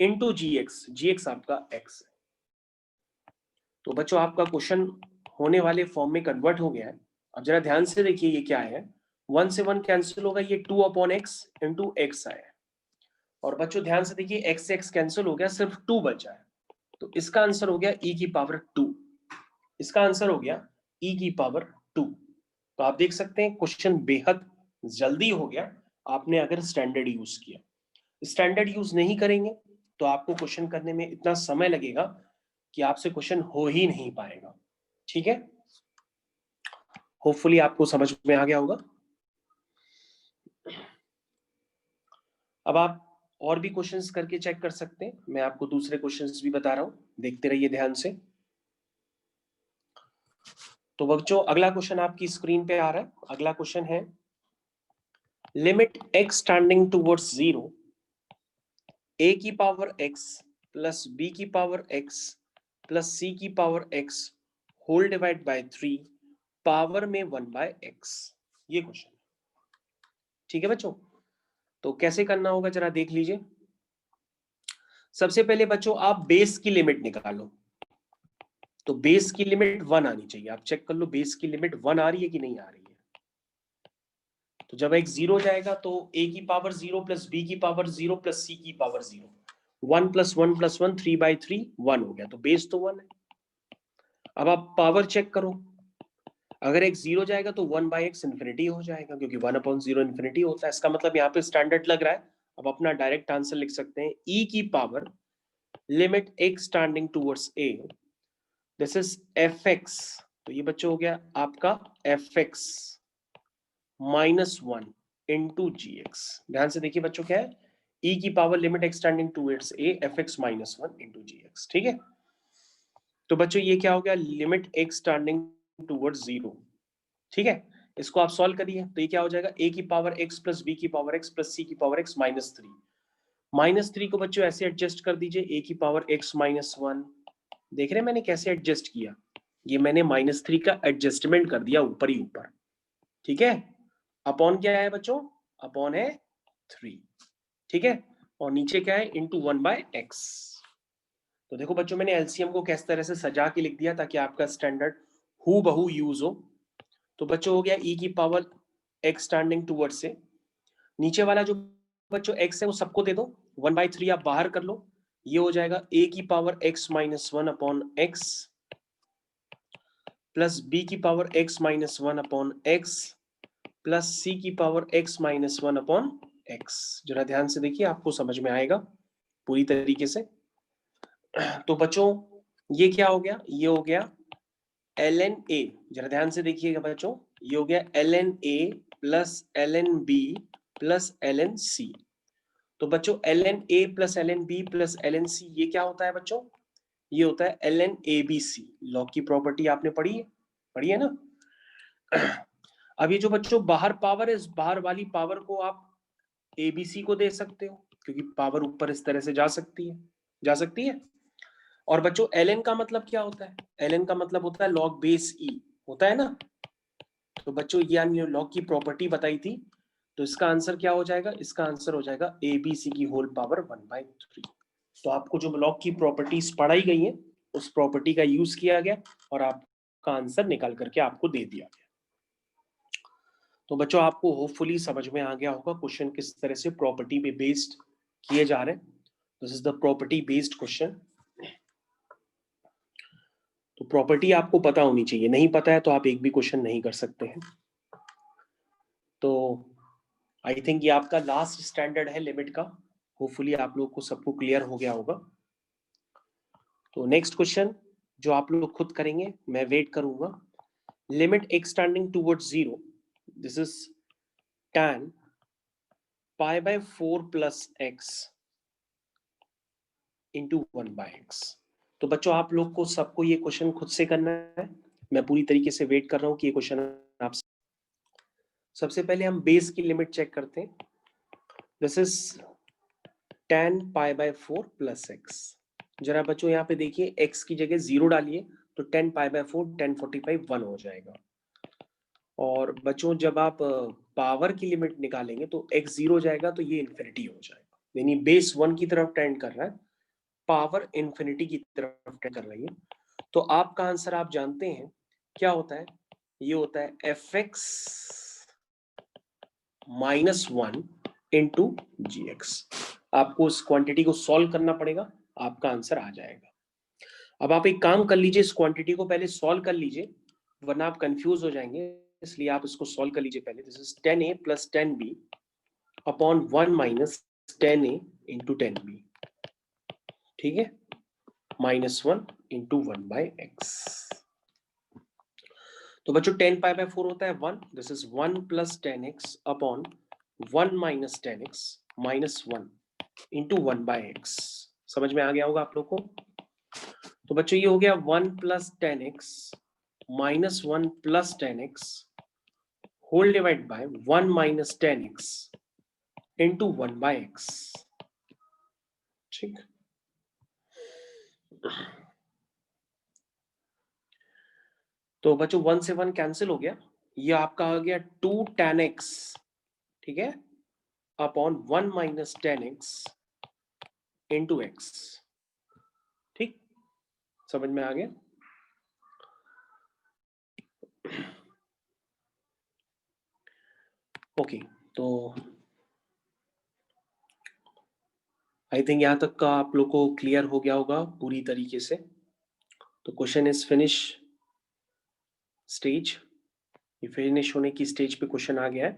into g x आपका x है। तो बच्चों आपका क्वेश्चन होने वाले फॉर्म में कन्वर्ट हो गया है। अब जरा ध्यान से देखिए ये क्या है, 1 से 1 कैंसिल होगा, ये 2 अपॉन एक्स इंटू एक्स आया। और बच्चों ध्यान से देखिए x से x कैंसिल हो गया, सिर्फ 2 बचा है। तो इसका आंसर हो गया e की पावर 2। इसका आंसर हो गया e की पावर 2। तो आप देख सकते हैं क्वेश्चन बेहद जल्दी हो गया, आपने अगर स्टैंडर्ड यूज किया। स्टैंडर्ड यूज नहीं करेंगे तो आपको क्वेश्चन करने में इतना समय लगेगा कि आपसे क्वेश्चन हो ही नहीं पाएगा। ठीक है, होपफुली आपको समझ में आ गया होगा। अब आप और भी क्वेश्चंस करके चेक कर सकते हैं, मैं आपको दूसरे क्वेश्चंस भी बता रहा हूं, देखते रहिए ध्यान से। तो बच्चों अगला क्वेश्चन आपकी स्क्रीन पे आ रहा है। अगला क्वेश्चन है, limit x tending towards 0 a की पावर x प्लस b की पावर x प्लस c की power x whole divide by 3 power में 1 बाय x। ये क्वेश्चन है। ठीक है बच्चों, तो कैसे करना होगा जरा देख लीजिए। सबसे पहले बच्चों आप बेस की लिमिट निकालो। तो बेस की लिमिट 1 आनी चाहिए। आप चेक कर लो बेस की लिमिट 1 आ रही है कि नहीं आ रही है। तो जब x 0 जाएगा तो a की पावर 0 प्लस b की पावर 0 प्लस c की पावर 0, 1 प्लस 1 प्लस 1 3 बाई 3 1 हो गया। तो बेस तो 1 है। अब आप पावर चेक करो, अगर x 0 जाएगा तो 1 बाई एक्स इन्फिनिटी हो जाएगा, क्योंकि 1 अपॉन 0 इन्फिनिटी होता है। इसका मतलब यहाँ पे स्टैंडर्ड लग रहा है। अब अपना डायरेक्ट आंसर लिख सकते हैं, e की power limit x tending towards a, this is fx। तो ये बच्चों हो गया आपका fx minus 1 into g x. ध्यान से देखिए बच्चों क्या है, e की power limit x tending towards a fx minus 1 into g x. ठीक है, तो बच्चों ये क्या हो गया, लिमिट x टेंडिंग टूवर्ड्स 0। ठीक है, इसको आप सॉल्व करिए तो ये क्या हो जाएगा, a की पावर x प्लस b की पावर x प्लस c की पावर x माइनस 3। माइनस 3 को बच्चों ऐसे एडजस्ट कर दीजिए, a की पावर x माइनस 1। देख रहे हैं मैंने कैसे एडजस्ट किया, ये मैंने माइनस 3 का एडजस्टमेंट कर दिया ऊपर ही ऊपर। ठीक है, अपॉन क्या है बच्चों, अपॉन है 3। ठीक है, और नीचे क्या है, इंटू 1 बाय एक्स। तो देखो बच्चों मैंने एलसीएम को किस तरह से सजा के लिख दिया ताकि आपका स्टैंडर्ड हु बहू यूज हो। तो बच्चों हो गया e की पावर x टेंडिंग टूवर्ड्स से, नीचे वाला जो बच्चों x है वो सबको दे दो, 1 बाई 3 आप बाहर कर लो, ये हो जाएगा a की power x minus 1 upon x plus b की power x minus 1 upon x plus c की power x minus 1 upon x। जरा ध्यान से देखिए आपको समझ में आएगा पूरी तरीके से। तो बच्चों ये क्या हो गया, ये हो गया ln a। जरा ध्यान से देखिएगा बच्चों, ये हो गया ln a plus ln b plus ln c। तो बच्चों ln a plus ln b plus ln c ये क्या होता है बच्चों? ये होता है ln abc। लॉग की प्रॉपर्टी आपने पढ़ी है ना? अब ये जो बच्चों बाहर पावर है, इस बाहर वाली पावर को आप abc को दे सकते हो, क्योंकि पावर ऊपर इस तरह से जा सकती है। और बच्चों ln का मतलब क्या होता है? ln का मतलब होता है log बेस e, होता है ना? तो बच्चों ये लॉग की प्रॉपर्टी बताई थी, तो इसका आंसर क्या हो जाएगा? इसका आंसर हो जाएगा abc की होल पावर 1/3। तो आपको जो लॉग की प्रॉपर्टीज पढ़ाई गई है, उस प्रॉपर्टी का यूज किया गया और आपका आंसर निकाल करके आपको दे दिया गया। तो बच्चों आपको होपफुली समझ में आ गया होगा क्वेश्चन किस तरह से प्रॉपर्टी पे बेस्ड किए जा रहे हैं। This is the property based question. तो प्रॉपर्टी आपको पता होनी चाहिए, नहीं पता है तो आप एक भी क्वेश्चन नहीं कर सकते हैं। तो आई थिंक ये आपका लास्ट स्टैंडर्ड है लिमिट का। होपफुली आप लोग को सबको क्लियर हो गया होगा। तो नेक्स्ट क्वेश्चन जो आप लोग खुद करेंगे, मैं वेट करूंगा। Limit x tending towards 0, this is tan π/4 plus x into 1/x। तो बच्चों आप लोग को सबको ये क्वेश्चन खुद से करना है। मैं पूरी तरीके से वेट कर रहा हूँ कि ये क्वेश्चन आप। सबसे पहले हम बेस की लिमिट चेक करते हैं। This is tan π/4 plus x। जरा बच्चों यहाँ पे देखिए, x की जगह 0 डालिए तो tan π/4 tan45 1 हो जाएगा। और बच्चों जब आप पावर की लिमिट निकालेंगे तो x 0 हो जाएगा, तो ये इन्फिनिटी हो जाएगा, यानी बेस 1 की तरफ टेंड कर रहा है, पावर इन्फिनिटी की तरफ टेंड कर रही है। तो आपका आंसर आप जानते हैं क्या होता है? ये होता है fx -1 इंटू gx। आपको इस क्वांटिटी को सॉल्व करना पड़ेगा, आपका आंसर आ जाएगा। अब आप एक काम कर लीजिए, इस क्वांटिटी को पहले सॉल्व कर लीजिए, वरना आप कंफ्यूज हो जाएंगे, इसलिए आप इसको सॉल्व कर लीजिए पहले। This is 10a plus 10b upon 1 minus 10a into 10b, ठीक है, -1 इंटू 1/x। तो बच्चों 10 π/4 होता है 1, this is 1 plus 10x upon 1 minus 10x minus 1 into 1/x। समझ में आ गया होगा आप लोग को? तो बच्चों ये हो गया 1 plus 10x minus 1 plus 10x whole divide by 1 minus 10x into 1/x। ठीक, तो बच्चों 1 से 1 कैंसिल हो गया, ये आपका आ गया 2 tan x, ठीक है, upon 1 minus 10x into x। ठीक, समझ में आ गया? ओके, तो आई थिंक यहां तक का आप लोग को क्लियर हो गया होगा पूरी तरीके से। तो क्वेश्चन इज फिनिश स्टेज, ये फिनिश होने की स्टेज पे क्वेश्चन आ गया है।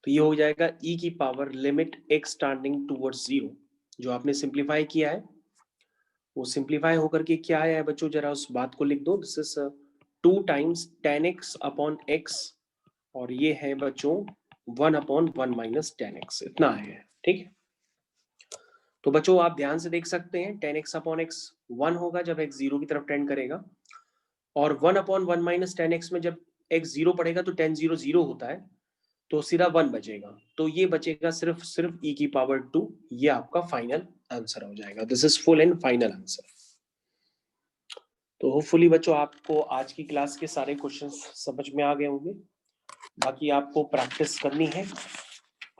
तो ये हो जाएगा e की power limit x tending towards 0, जो आपने सिंप्लीफाई किया है वो सिंप्लीफाई होकर के क्या आया है बच्चों, जरा उस बात को लिख दो। This is 2 times tan x upon x, और ये है बच्चों 1 अपॉन 1 माइनस tan x, इतना है। ठीक है, तो बच्चों आप ध्यान से देख सकते हैं tan x अपॉन x 1 होगा जब x 0 की तरफ टेंड करेगा, और 1 अपॉन 1 माइनस tan x में जब x 0 पड़ेगा तो tan 0 0 होता है, तो सीधा 1 बचेगा, तो ये बचेगा सिर्फ e की पावर 2। ये आपका फाइनल आंसर हो जाएगा। This is full and final answer. तो होपफुली बच्चों आपको आज की क्लास के सारे क्वेश्चंस समझ में आ गए होंगे। बाकी आपको प्रैक्टिस करनी है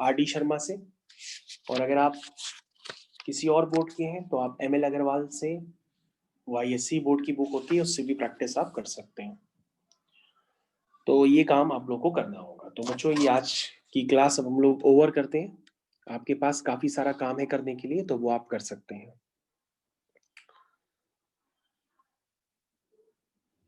आर.डी. शर्मा से, और अगर आप किसी और बोर्ड के हैं तो आप एम.एल. अग्रवाल से, YSC बोर्ड की बुक होती है, उससे भी प्रैक्टिस आप कर सकते हैं। तो ये काम आप लोग को करना होगा। तो बच्चों ये आज की क्लास अब हम लोग ओवर करते हैं। आपके पास काफी सारा काम है करने के लिए, तो वो आप कर सकते हैं।